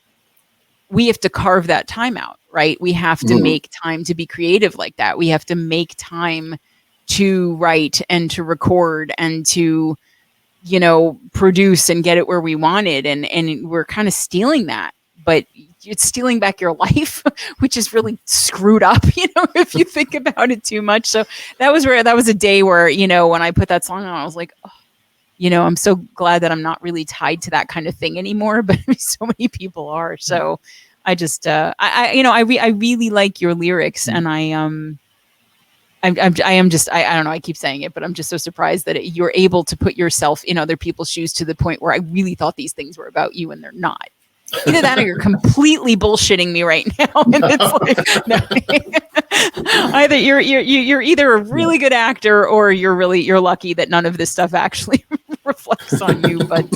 we have to carve that time out, right? We have to make time to be creative like that. We have to make time to write and to record and to, produce and get it where we want it. And we're kind of stealing that, but it's stealing back your life, which is really screwed up, if you think about it too much. So that was a day where, when I put that song on, I was like, oh, I'm so glad that I'm not really tied to that kind of thing anymore, but so many people are. So I just, I really like your lyrics, and I am just, I don't know, I keep saying it, but I'm just so surprised that you're able to put yourself in other people's shoes to the point where I really thought these things were about you, and they're not. Either that or you're completely bullshitting me right now. And it's like, no. Either you're either a really good actor or you're lucky that none of this stuff actually reflects on you. But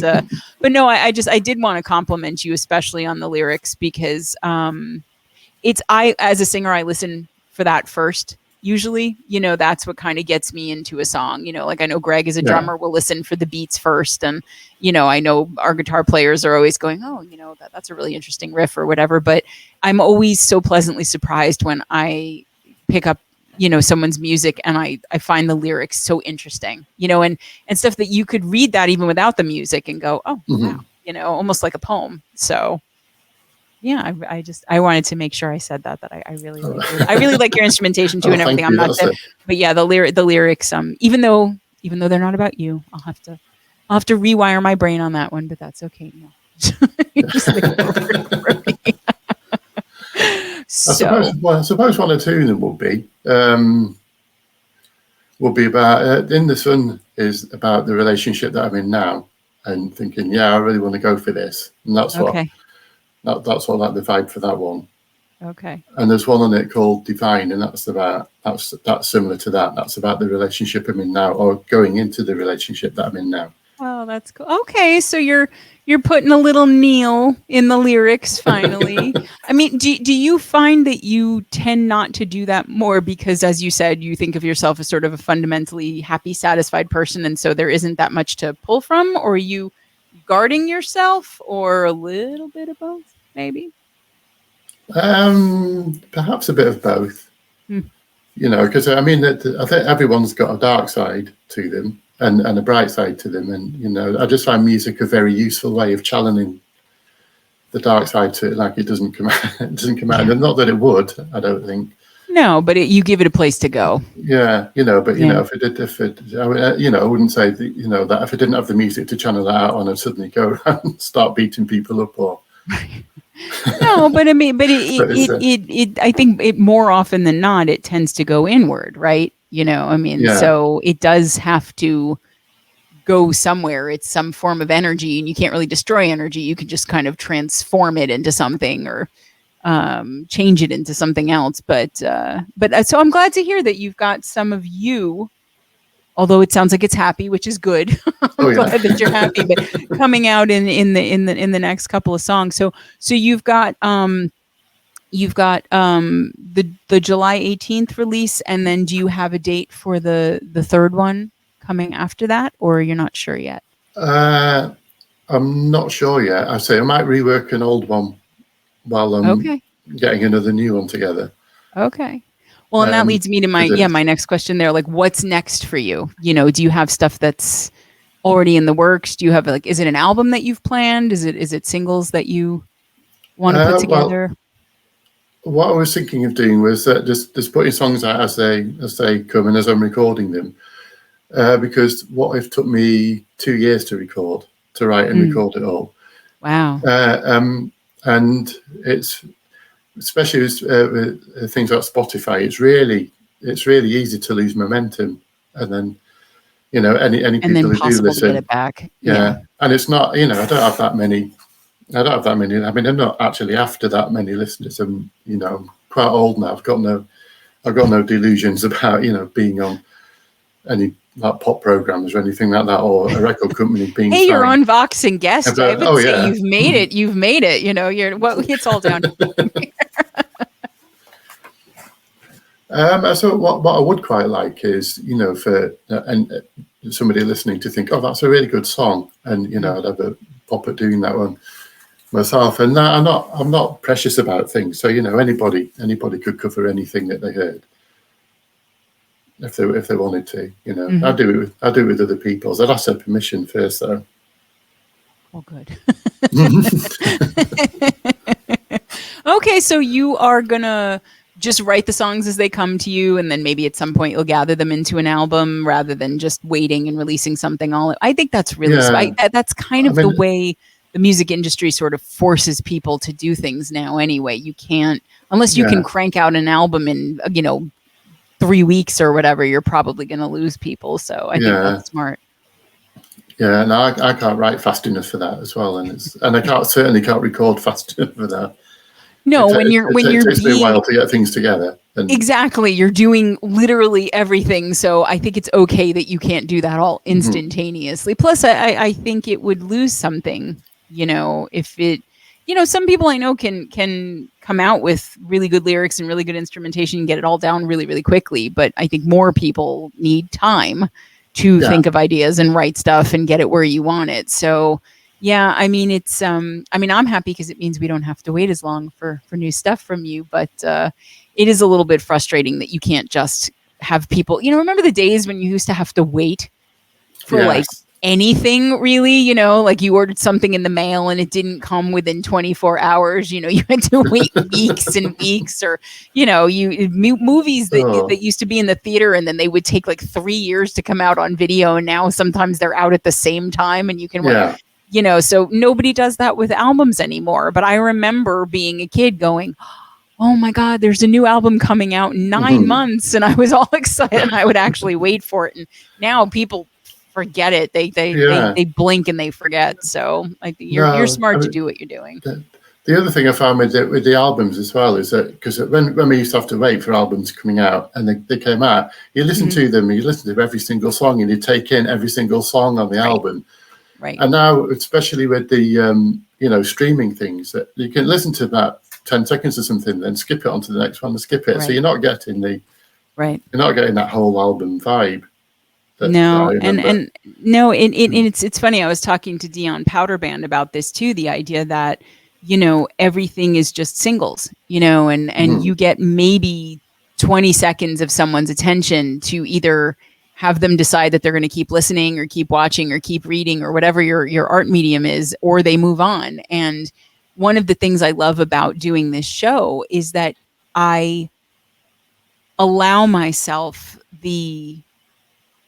no, I did want to compliment you, especially on the lyrics, because as a singer, I listen for that first. Usually, that's what kind of gets me into a song. Like I know Greg as a drummer will listen for the beats first. And, I know our guitar players are always going, oh, that's a really interesting riff or whatever. But I'm always so pleasantly surprised when I pick up, someone's music and I find the lyrics so interesting, and stuff that you could read that even without the music and go, oh, wow, almost like a poem. So yeah, I wanted to make sure I said that I really like your instrumentation too and everything. I'm not there, but yeah, the lyrics, even though they're not about you, I'll have to rewire my brain on that one, but that's okay. No. Just like for me. I suppose one or two of them would be about In the Sun is about the relationship that I'm in now and thinking, yeah, I really want to go for this, and that's what. Okay. That's what like the vibe for that one. Okay. And there's one on it called Divine, and that's similar to that. That's about the relationship I'm in now, or going into the relationship that I'm in now. Oh, that's cool. Okay, so you're putting a little Neil in the lyrics finally. I mean, do you find that you tend not to do that more because, as you said, you think of yourself as sort of a fundamentally happy, satisfied person, and so there isn't that much to pull from, or are you guarding yourself, or a little bit of both? Maybe. Perhaps a bit of both. Because I mean, I think everyone's got a dark side to them and a bright side to them, and I just find music a very useful way of channeling the dark side to it. Like it doesn't come out, and not that it would. I don't think. No, but you give it a place to go. Yeah, but if I wouldn't say that, that if I didn't have the music to channel that out on, I'd suddenly go around and start beating people up or. No, but I mean, I think it more often than not, it tends to go inward, right? So it does have to go somewhere. It's some form of energy, and you can't really destroy energy. You can just kind of transform it into something or change it into something else. But so I'm glad to hear that you've got some of you. Although it sounds like it's happy, which is good. I'm glad that you're happy, but coming out in the next couple of songs. So you've got the July 18th release, and then do you have a date for the third one coming after that, or you're not sure yet? I'm not sure yet. I say I might rework an old one while I'm getting another new one together. Okay. Well, and that leads me to my next question there. Like, what's next for you? Do you have stuff that's already in the works? Do you have is it an album that you've planned? Is it singles that you want to put together? Well, what I was thinking of doing was just putting songs out as they come and as I'm recording them. Because what if it took me 2 years to write and record it all? Wow. And it's. Especially with things like Spotify, it's really easy to lose momentum, and then any people who do listen, to get it back. Yeah, and it's not I don't have that many. I mean, I'm not actually after that many listeners. I'm quite old now. I've got no delusions about being on any like pop programs or anything like that, or a record company being. Hey, you're on Vox and Guest. I would say yeah. You've made it. You're it's all down. So what I would quite like is for somebody listening to think, oh, that's a really good song, and I'd have a pop at doing that one myself. And I'm not precious about things, so anybody could cover anything that they heard if they wanted to. I do it with other people's. I'd ask their permission first, though. Oh, good. Okay, so you are gonna just write the songs as they come to you, and then maybe at some point you'll gather them into an album rather than just waiting and releasing something all. I think that's really that's kind of the way the music industry sort of forces people to do things now. Anyway, you can't unless you can crank out an album in 3 weeks or whatever. You're probably going to lose people. So I think that's smart. Yeah, and I can't write fast enough for that as well, and I certainly can't record fast enough for that. No, when It you're takes me a being while to get things together. And exactly, you're doing literally everything. So I think it's okay that you can't do that all instantaneously. Plus, I think it would lose something, if it, some people I know can come out with really good lyrics and really good instrumentation and get it all down really, really quickly. But I think more people need time to yeah, think of ideas and write stuff and get it where you want it. So yeah, I mean, I'm happy because it means we don't have to wait as long for new stuff from you. But it is a little bit frustrating that you can't just have people, remember the days when you used to have to wait for like yes, anything really, like you ordered something in the mail and it didn't come within 24 hours, you had to wait weeks and weeks, or, movies oh, that used to be in the theater and then they would take like 3 years to come out on video. And now sometimes they're out at the same time and you can yeah, so nobody does that with albums anymore. But I remember being a kid going, oh my God, there's a new album coming out in 9 months. And I was all excited and I would actually wait for it. And now people forget it. yeah. They blink and they forget. So I think you're No, smart to do what you're doing. the other thing I found with the albums as well is that because when we used to have to wait for albums coming out and they came out, you listen to them, you listen to every single song and you take in every single song on the album. Right. And now, especially with the streaming things, that you can listen to about 10 seconds or something, then skip it onto the next one and skip it. Right. So you're not getting that whole album vibe. No, and no, it's funny. I was talking to Dion Powderband about this too. The idea that everything is just singles, and you get maybe 20 seconds of someone's attention to either have them decide that they're going to keep listening or keep watching or keep reading or whatever your art medium is, or they move on. And one of the things I love about doing this show is that I allow myself the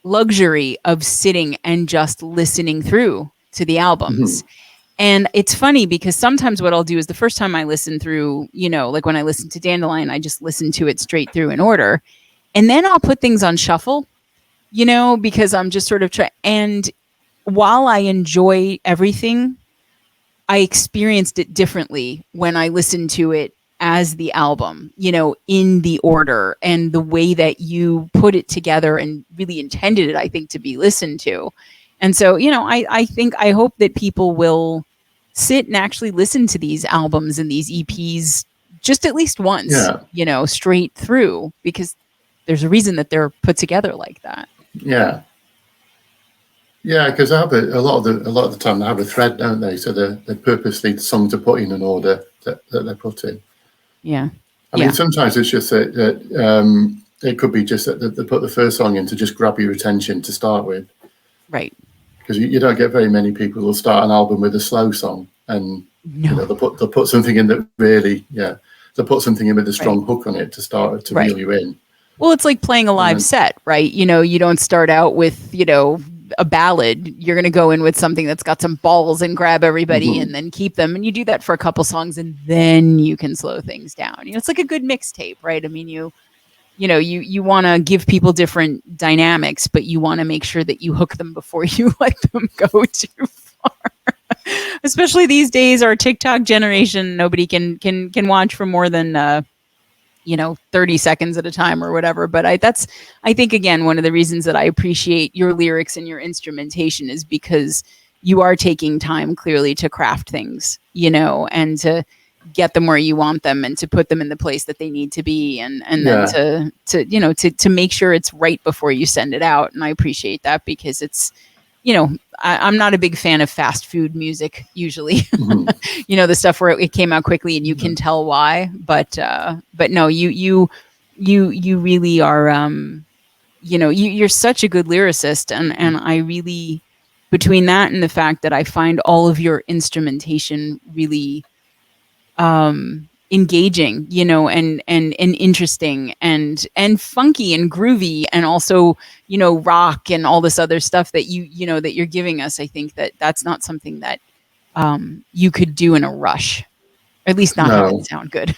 luxury of sitting and just listening through to the albums. And it's funny because sometimes what I'll do is the first time I listen through, like when I listen to Dandelion, I just listen to it straight through in order. And then I'll put things on shuffle, because I'm just sort of trying. And while I enjoy everything, I experienced it differently when I listened to it as the album, in the order and the way that you put it together and really intended it, I think, to be listened to. And so, I hope that people will sit and actually listen to these albums and these EPs just at least once, straight through, because there's a reason that they're put together like that. Yeah. Yeah, because I have a lot of the time they have a thread, don't they? So they're purposely the songs are put in an order that they're put in. Yeah. I mean, sometimes it's just that it could be just that they put the first song in to just grab your attention to start with. Right. Because you don't get very many people who'll start an album with a slow song, and they'll put something in that really, they'll put something in with a strong hook on it to start to reel you in. Well, it's like playing a live set, right? You don't start out with, a ballad. You're going to go in with something that's got some balls and grab everybody and then keep them. And you do that for a couple songs and then you can slow things down. It's like a good mixtape, right? I mean, you want to give people different dynamics, but you want to make sure that you hook them before you let them go too far. Especially these days, our TikTok generation, nobody can watch for more than 30 seconds at a time or whatever. But I think, again, one of the reasons that I appreciate your lyrics and your instrumentation is because you are taking time clearly to craft things, and to get them where you want them and to put them in the place that they need to be. And then to make sure it's right before you send it out. And I appreciate that because it's, I'm not a big fan of fast food music usually, the stuff where it came out quickly and you can tell why, but no, you really are, you're such a good lyricist. And I really, between that and the fact that I find all of your instrumentation really, engaging, and interesting and funky and groovy, and also, rock and all this other stuff that that you're giving us. I think that that's not something that you could do in a rush, or at least not have it sound good.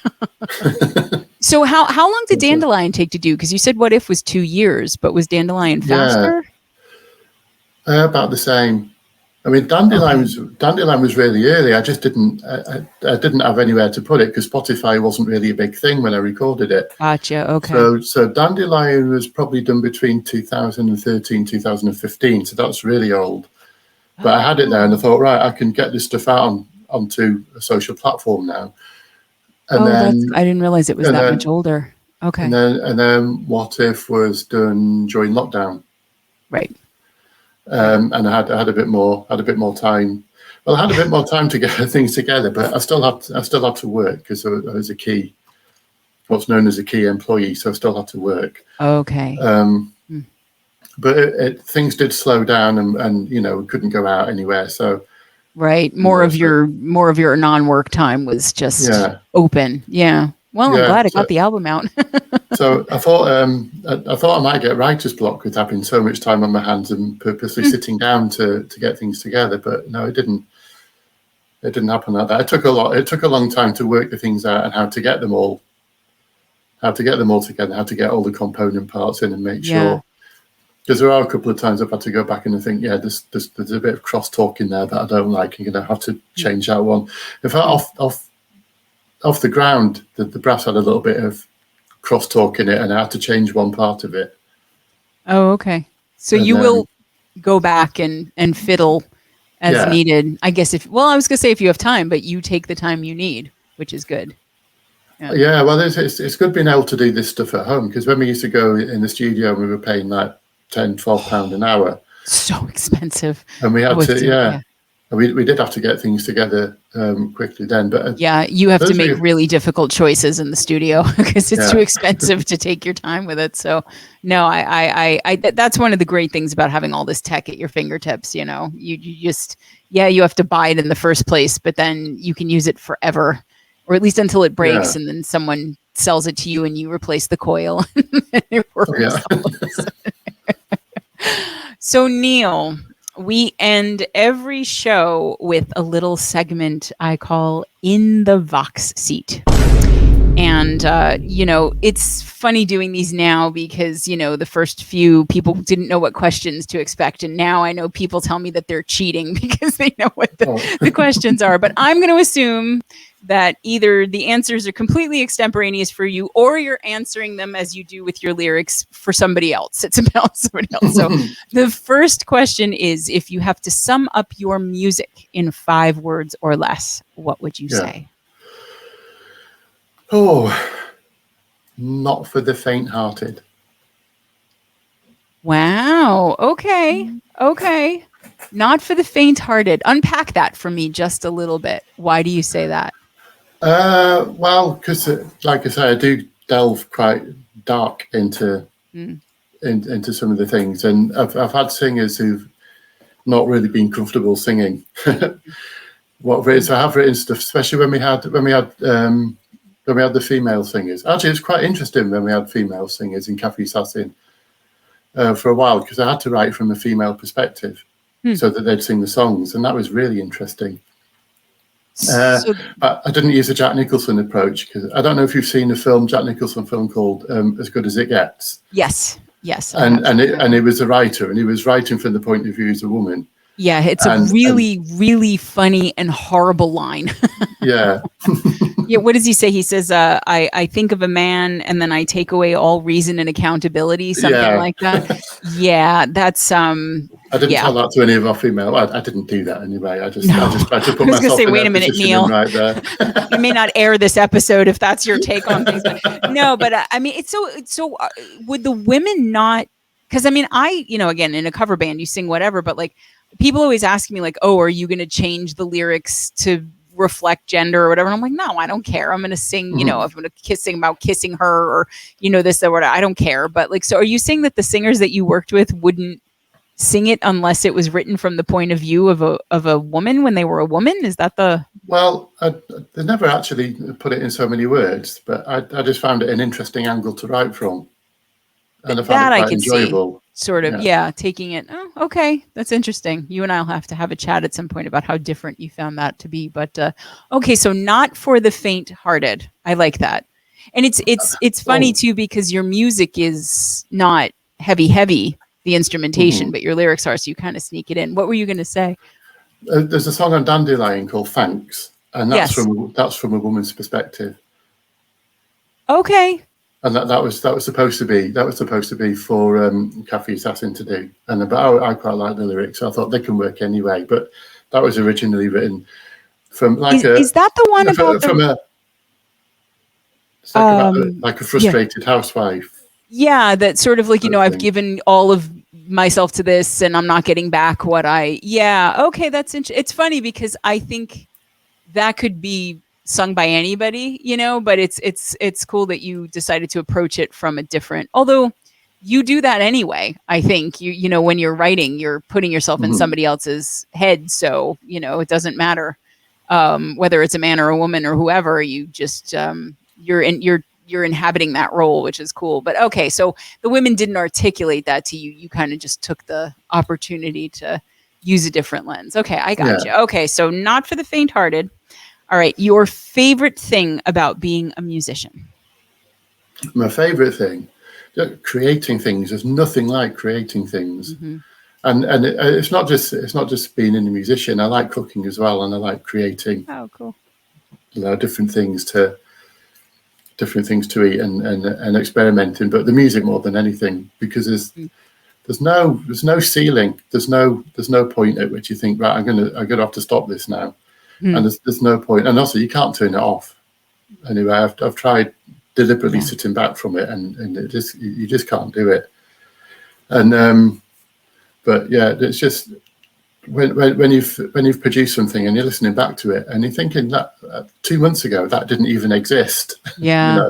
So how long did Dandelion take to do? Because you said What If was 2 years, but was Dandelion faster? About the same. I mean, Dandelion was really early. I just I didn't have anywhere to put it because Spotify wasn't really a big thing when I recorded it. Gotcha. Okay. So Dandelion was probably done between 2013, 2015. So that's really old. But I had it there and I thought, right, I can get this stuff out onto a social platform now. And I didn't realize it was that much older. Okay. And then What If was done during lockdown. Right. And I had a bit more time. Well, I had a bit more time to get things together, but I still had to work because I was what's known as a key employee, so I still had to work. Okay. But things did slow down, and we couldn't go out anywhere. So right, more of your non-work time was just open. Yeah. Well, I'm glad I got the album out. So I thought I might get writer's block with having so much time on my hands and purposely sitting down to get things together. But no, it didn't. It didn't happen like that. It took a long time to work the things out and how to get them all together, how to get all the component parts in and make sure. Because there are a couple of times I've had to go back and think, there's a bit of crosstalk in there that I don't like. I'm going to have to change that one. In fact, off the ground, the brass had a little bit of crosstalk in it, and I had to change one part of it. Oh, okay. So you will go back and fiddle as needed. I guess I was going to say if you have time, but you take the time you need, which is good. Yeah, well, it's good being able to do this stuff at home, because when we used to go in the studio, we were paying like £10-12 an hour. So expensive. And we had to, we did have to get things together quickly then. But you have to make really difficult choices in the studio because it's too expensive to take your time with it. So no, I that's one of the great things about having all this tech at your fingertips. You just you have to buy it in the first place, but then you can use it forever, or at least until it breaks, and then someone sells it to you and you replace the coil. And it works. So Neil, we end every show with a little segment I call In the Vox Seat. And, it's funny doing these now because, the first few people didn't know what questions to expect. And now I know people tell me that they're cheating because they know what the questions are. But I'm going to assume that either the answers are completely extemporaneous for you or you're answering them as you do with your lyrics for somebody else. It's about somebody else. So the first question is, if you have to sum up your music in 5 words or less, what would you say? Oh, not for the faint-hearted. Wow. Okay. Not for the faint-hearted. Unpack that for me just a little bit. Why do you say that? Well, because like I say, I do delve quite dark into some of the things, and I've had singers who've not really been comfortable singing. So I have written stuff, especially when we had the female singers. Actually, it's quite interesting when we had female singers in Cafe Sassin for a while, because I had to write from a female perspective so that they'd sing the songs, and that was really interesting. But I didn't use a Jack Nicholson approach, because I don't know if you've seen a Jack Nicholson film called As Good as It Gets. Yes. And he was a writer, and he was writing from the point of view as a woman. Yeah, it's a really, really funny and horrible line. Yeah. Yeah, what does he say? He says, I think of a man and then I take away all reason and accountability, something like that. Yeah, that's I didn't tell that to any of our female. I didn't do that anyway. I just tried to put myself in that position. I was going to say, wait a minute, Neil. Right there. You may not air this episode if that's your take on things. No, but I mean, it's so. Would the women not? Because I mean, again, in a cover band, you sing whatever, but like people always ask me, like, "Oh, are you going to change the lyrics to reflect gender or whatever?" And I'm like, no, I don't care. I'm going to sing, if I'm going to sing about kissing her or, this or whatever, I don't care. But like, so are you saying that the singers that you worked with wouldn't sing it unless it was written from the point of view of a woman when they were a woman? Is that the... Well, they never actually put it in so many words, but I just found it an interesting angle to write from. And I found it quite enjoyable. Sort of, taking it. Oh, okay, that's interesting. You and I'll have to have a chat at some point about how different you found that to be. But okay, so not for the faint-hearted. I like that, and it's funny too, because your music is not heavy, the instrumentation, but your lyrics are. So you kind of sneak it in. What were you going to say? There's a song on Dandelion called "Thanks," and that's Yes. from a woman's perspective. Okay. And that was supposed to be for Kathy Assassin to do. And but I quite like the lyrics. I thought they can work anyway. But that was originally written from like Is that the one about from the? a it's like about like a Yeah. frustrated housewife. Yeah, that sort of like, I've thing. given all of myself to this and I'm not getting back what yeah, okay, that's it's funny because I think that could be sung by anybody, but it's cool that you decided to approach it from a different, although you do that anyway. I think when you're writing, you're putting yourself in Mhm. somebody else's head. So, it doesn't matter whether it's a man or a woman or whoever, you just, you're inhabiting that role, which is cool. But okay, so the women didn't articulate that to you. You kind of just took the opportunity to use a different lens. Okay, I got you. Okay, so not for the faint-hearted. All right, your favorite thing about being a musician? My favorite thing, creating things. There's nothing like creating things. Mm-hmm. And it's not just being a musician. I like cooking as well, and I like creating. Oh, cool. Different things to eat and experimenting, but the music more than anything, because there's no ceiling. There's no point at which you think, right, I'm gonna have to stop this now, and there's no point. And also, you can't turn it off. Anyway, I've tried deliberately sitting back from it, and you just can't do it. And but yeah, it's just when you've produced something and you're listening back to it and you're thinking that 2 months ago that didn't even exist. Yeah.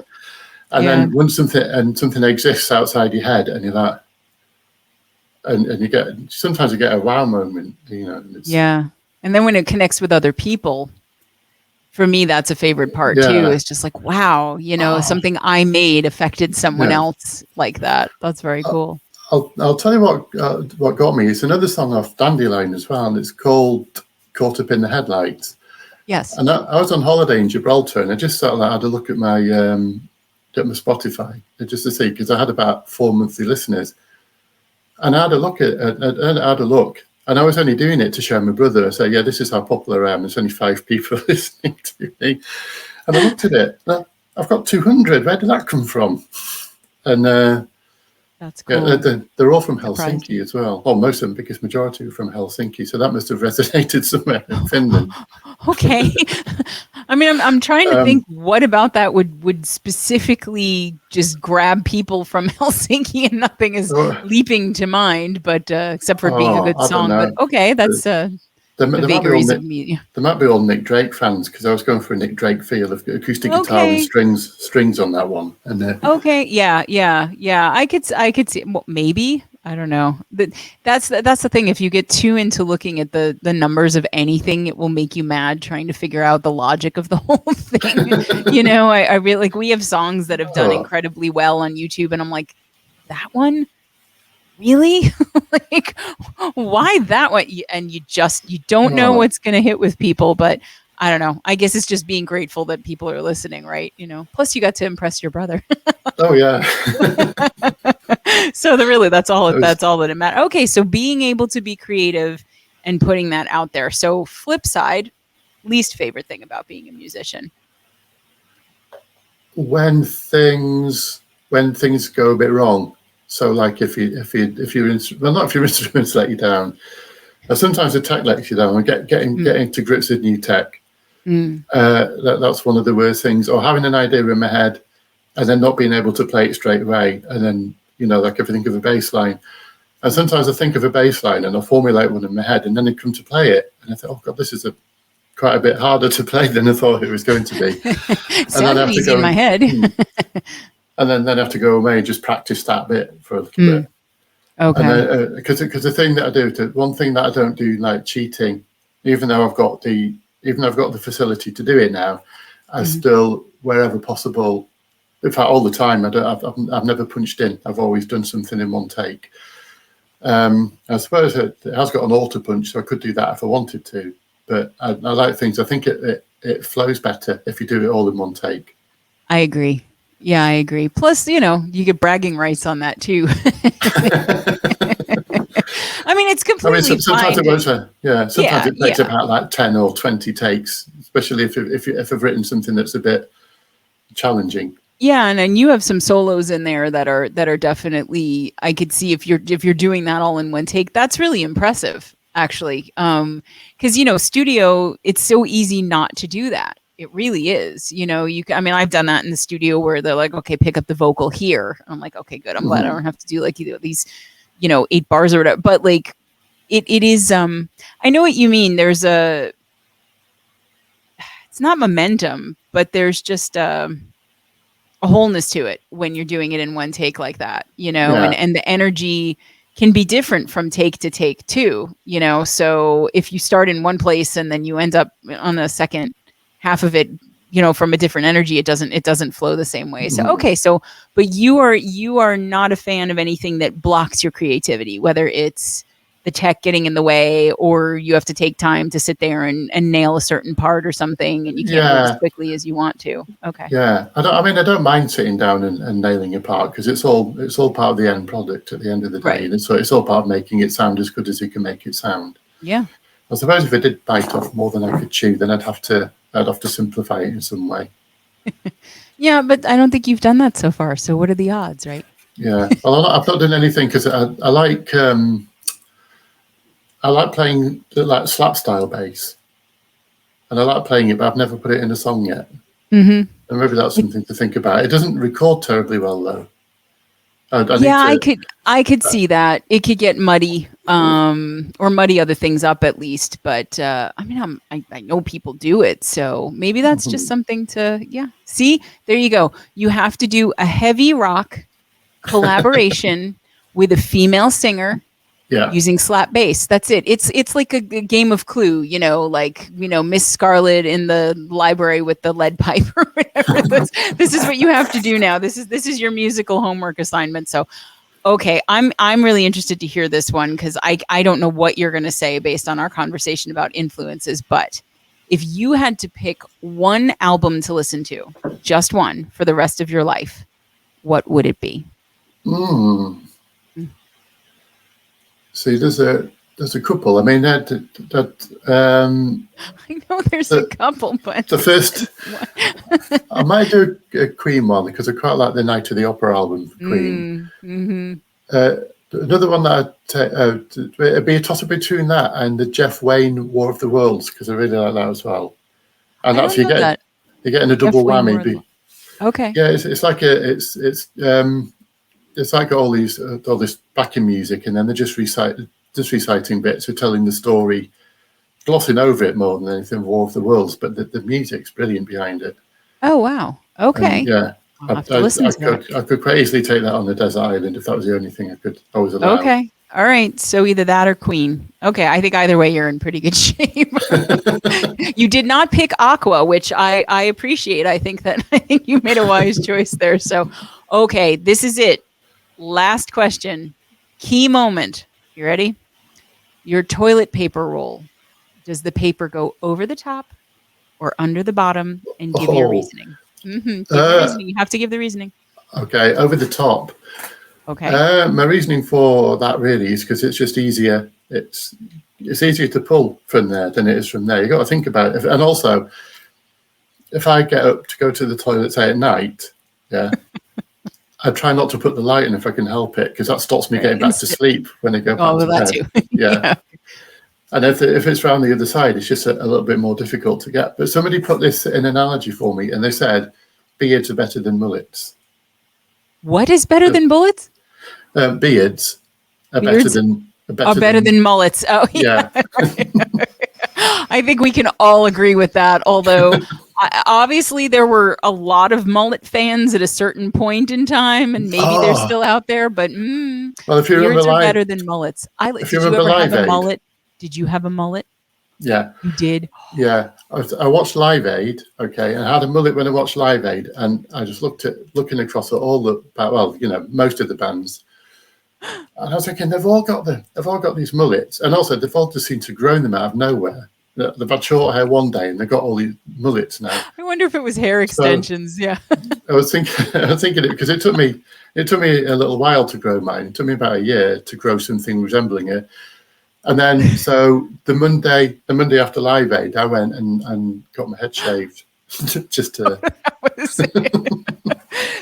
And then when something exists outside your head, and you're like, and sometimes you get a wow moment, Yeah. And then when it connects with other people, for me, that's a favorite part too. It's just like, wow, something I made affected someone else like that. That's very cool. I'll tell you what got me. It's another song off Dandelion as well, and it's called "Caught Up in the Headlights." Yes. And I was on holiday in Gibraltar, and I just sort of had a look at my Spotify just to see, because I had about 4 monthly listeners, and I had a look and I was only doing it to show my brother. I said, "Yeah, this is how popular I am. There's only 5 people listening to me." And I looked at it. I've got 200. Where did that come from? And that's cool. Yeah, they're all from Helsinki as well. Well, most of them, because majority are from Helsinki. So that must have resonated somewhere in Finland. Okay. I mean, I'm trying to think what about that would specifically just grab people from Helsinki, and nothing is leaping to mind, but except for it being a good song. But okay, that's the vagaries of media. There might be all Nick Drake fans, because I was going for a Nick Drake feel of acoustic guitar and strings on that one. And okay, yeah. I could see, well, maybe. I don't know. That's the thing. If you get too into looking at the numbers of anything, it will make you mad trying to figure out the logic of the whole thing. I really like. We have songs that have done incredibly well on YouTube, and I'm like, that one. Really? Like, why that one? And you don't know what's going to hit with people, but I don't know. I guess it's just being grateful that people are listening, right? Plus you got to impress your brother. Oh yeah. So that's all that it matters. Okay. So being able to be creative and putting that out there. So flip side, least favorite thing about being a musician. When things go a bit wrong. So, like if your instruments let you down, sometimes the tech lets you down. And getting to grips with new tech, that's one of the worst things. Or having an idea in my head, and then not being able to play it straight away. And then like if I think of a bass line, and sometimes I think of a bass line and I'll formulate one in my head, and then I come to play it, and I think, oh God, this is quite a bit harder to play than I thought it was going to be. It sounded easy in my head. And then I have to go away and just practice that bit for a little bit. Okay. Because the thing that I do, one thing that I don't do, like cheating, even though I've got the facility to do it now, I still, wherever possible, in fact, all the time, I've never punched in. I've always done something in one take. I suppose it has got an auto punch, so I could do that if I wanted to. But I like things. I think it flows better if you do it all in one take. I agree. Yeah, I agree. Plus, you get bragging rights on that too. I mean, it's completely sometimes fine. it works. Sometimes it takes Yeah. about like 10 or 20 takes, especially if I've written something that's a bit challenging. Yeah, and you have some solos in there that are definitely, I could see if you're doing that all in one take. That's really impressive, actually. Because studio, it's so easy not to do that. It really is. I mean, I've done that in the studio where they're like, okay, pick up the vocal here. I'm like, okay, good. I'm glad I don't have to do like these 8 bars or whatever. But like, it is. I know what you mean. There's it's not momentum, but there's just a wholeness to it when you're doing it in one take like that, Yeah. and the energy can be different from take to take too, so if you start in one place and then you end up on the second half of it, from a different energy, it doesn't flow the same way. So okay, but you are not a fan of anything that blocks your creativity, whether it's the tech getting in the way, or you have to take time to sit there and nail a certain part or something, and you can't move as quickly as you want to. Okay. Yeah. I don't mind sitting down and nailing a part, because it's all part of the end product at the end of the day. Right. And so it's all part of making it sound as good as you can make it sound. Yeah. I suppose if I did bite off more than I could chew, then I'd have to simplify it in some way. Yeah, but I don't think you've done that so far. So what are the odds, right? Yeah. Well, I've not done anything because I like playing like slap style bass, and I like playing it, but I've never put it in a song yet. Mm-hmm. And maybe that's something to think about. It doesn't record terribly well, though. I could see that it could get muddy, or muddy other things up at least. But I mean, I know people do it, so maybe that's just something to See, there you go. You have to do a heavy rock collaboration with a female singer. Yeah. Using slap bass. That's it. It's like a game of Clue, Miss Scarlet in the library with the lead pipe or whatever. This is what you have to do now. This is your musical homework assignment. So, okay, I'm really interested to hear this one, because I don't know what you're going to say based on our conversation about influences. But if you had to pick one album to listen to, just one, for the rest of your life, what would it be? See, there's a couple. I mean, I know there's a couple, but the first, I might do a Queen one, because I quite like the Night of the Opera album for Queen. Another one that it'd be a toss up between that and the Jeff Wayne War of the Worlds, because I really like that as well. And that's you're getting a double whammy. Okay. Yeah, it's like all this backing music, and then they're just reciting bits or telling the story, glossing over it more than anything. War of the Worlds, but the music's brilliant behind it. Oh wow! Okay. And, yeah, I'll have to listen to that. I could quite easily take that on the desert island if that was the only thing I was allowed. Okay. All right. So either that or Queen. Okay. I think either way you're in pretty good shape. You did not pick Aqua, which I appreciate. I think you made a wise choice there. So, okay, this is it. Last question. Key moment. You ready? Your toilet paper roll. Does the paper go over the top or under the bottom? And give your reasoning. Give the reasoning. You have to give the reasoning. Okay, over the top. Okay. My reasoning for that really is because it's just easier. It's easier to pull from there than it is from there. You got to think about it. And also, if I get up to go to the toilet, say at night, I try not to put the light in if I can help it, because that stops me getting back to sleep when I go back to bed. Too. Yeah. And if it's around the other side, it's just a little bit more difficult to get. But somebody put this in analogy for me, and they said beards are better than mullets. What is better than bullets? Beards are Beards better than mullets. Oh, yeah. I think we can all agree with that. Although, obviously, there were a lot of mullet fans at a certain point in time, and maybe they're still out there. But well, if you remember, beards are better than mullets. Did you ever have a mullet? Did you have a mullet? Yeah. You did? Yeah. I watched Live Aid, okay, and I had a mullet when I watched Live Aid, and I just looking across at all most of the bands, and I was thinking they've all got these mullets, and also they've all just seemed to grow them out of nowhere. They've had short hair one day, and they've got all these mullets now. I wonder if it was hair extensions. Yeah. I was thinking it because it took me a little while to grow mine. It took me about a year to grow something resembling And then, so the Monday after Live Aid, I went and got my head shaved, just to.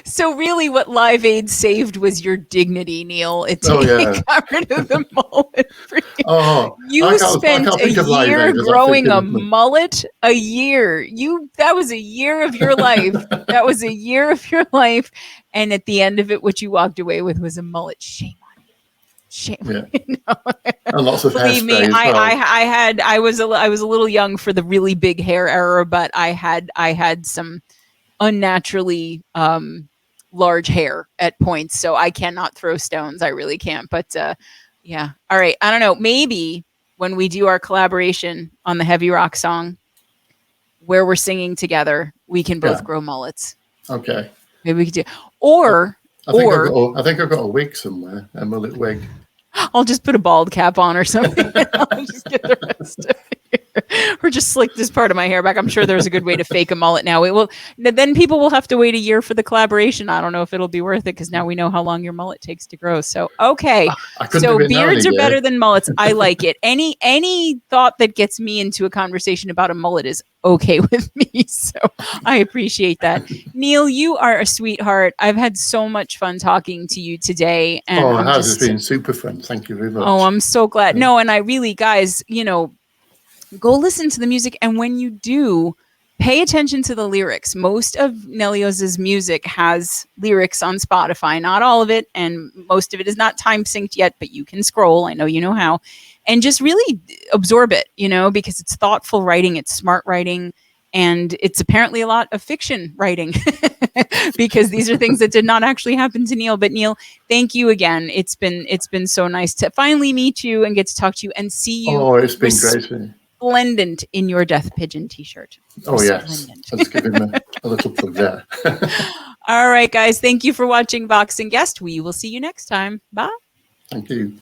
So really, what Live Aid saved was your dignity, Neil. It Oh, yeah. got rid of the mullet for you. Oh, You spent can't a think of Live year Aid as I growing think a of- mullet. A year. That was a year of your life. That was a year of your life. And at the end of it, what you walked away with was a mullet. Shame on you. Shame. Yeah. No. And lots of Believe me, hairspray as well. I was a little young for the really big hair era, but I had some unnaturally large hair at points, so I cannot throw stones. I really can't. But yeah, all right. I don't know. Maybe when we do our collaboration on the heavy rock song, where we're singing together, we can both grow mullets. Okay. Maybe we could do, or I think I've got a wig somewhere, a mullet wig. I'll just put a bald cap on or something. I'll just get the rest of it. Or just slick this part of my hair back. I'm sure there's a good way to fake a mullet now. It will. Then people will have to wait a year for the collaboration. I don't know if it'll be worth it because now we know how long your mullet takes to grow. So okay, so beards are better than mullets. I like it. Any thought that gets me into a conversation about a mullet is okay with me. So I appreciate that. Neil, you are a sweetheart. I've had so much fun talking to you today. And it has. It's been super fun. Thank you very much. Oh, I'm so glad. No, and I really, guys, go listen to the music. And when you do, pay attention to the lyrics. Most of Nelioz's music has lyrics on Spotify, not all of it. And most of it is not time synced yet, but you can scroll. I know you know how. And just really absorb it, because it's thoughtful writing, it's smart writing, and it's apparently a lot of fiction writing because these are things that did not actually happen to Neil. But Neil, thank you again. It's been so nice to finally meet you and get to talk to you and see you. Oh, it's been great. Resplendent in your Death Pigeon t-shirt. Oh, yes. Let's give him a little plug there. All right, guys. Thank you for watching Vox and Guest. We will see you next time. Bye. Thank you.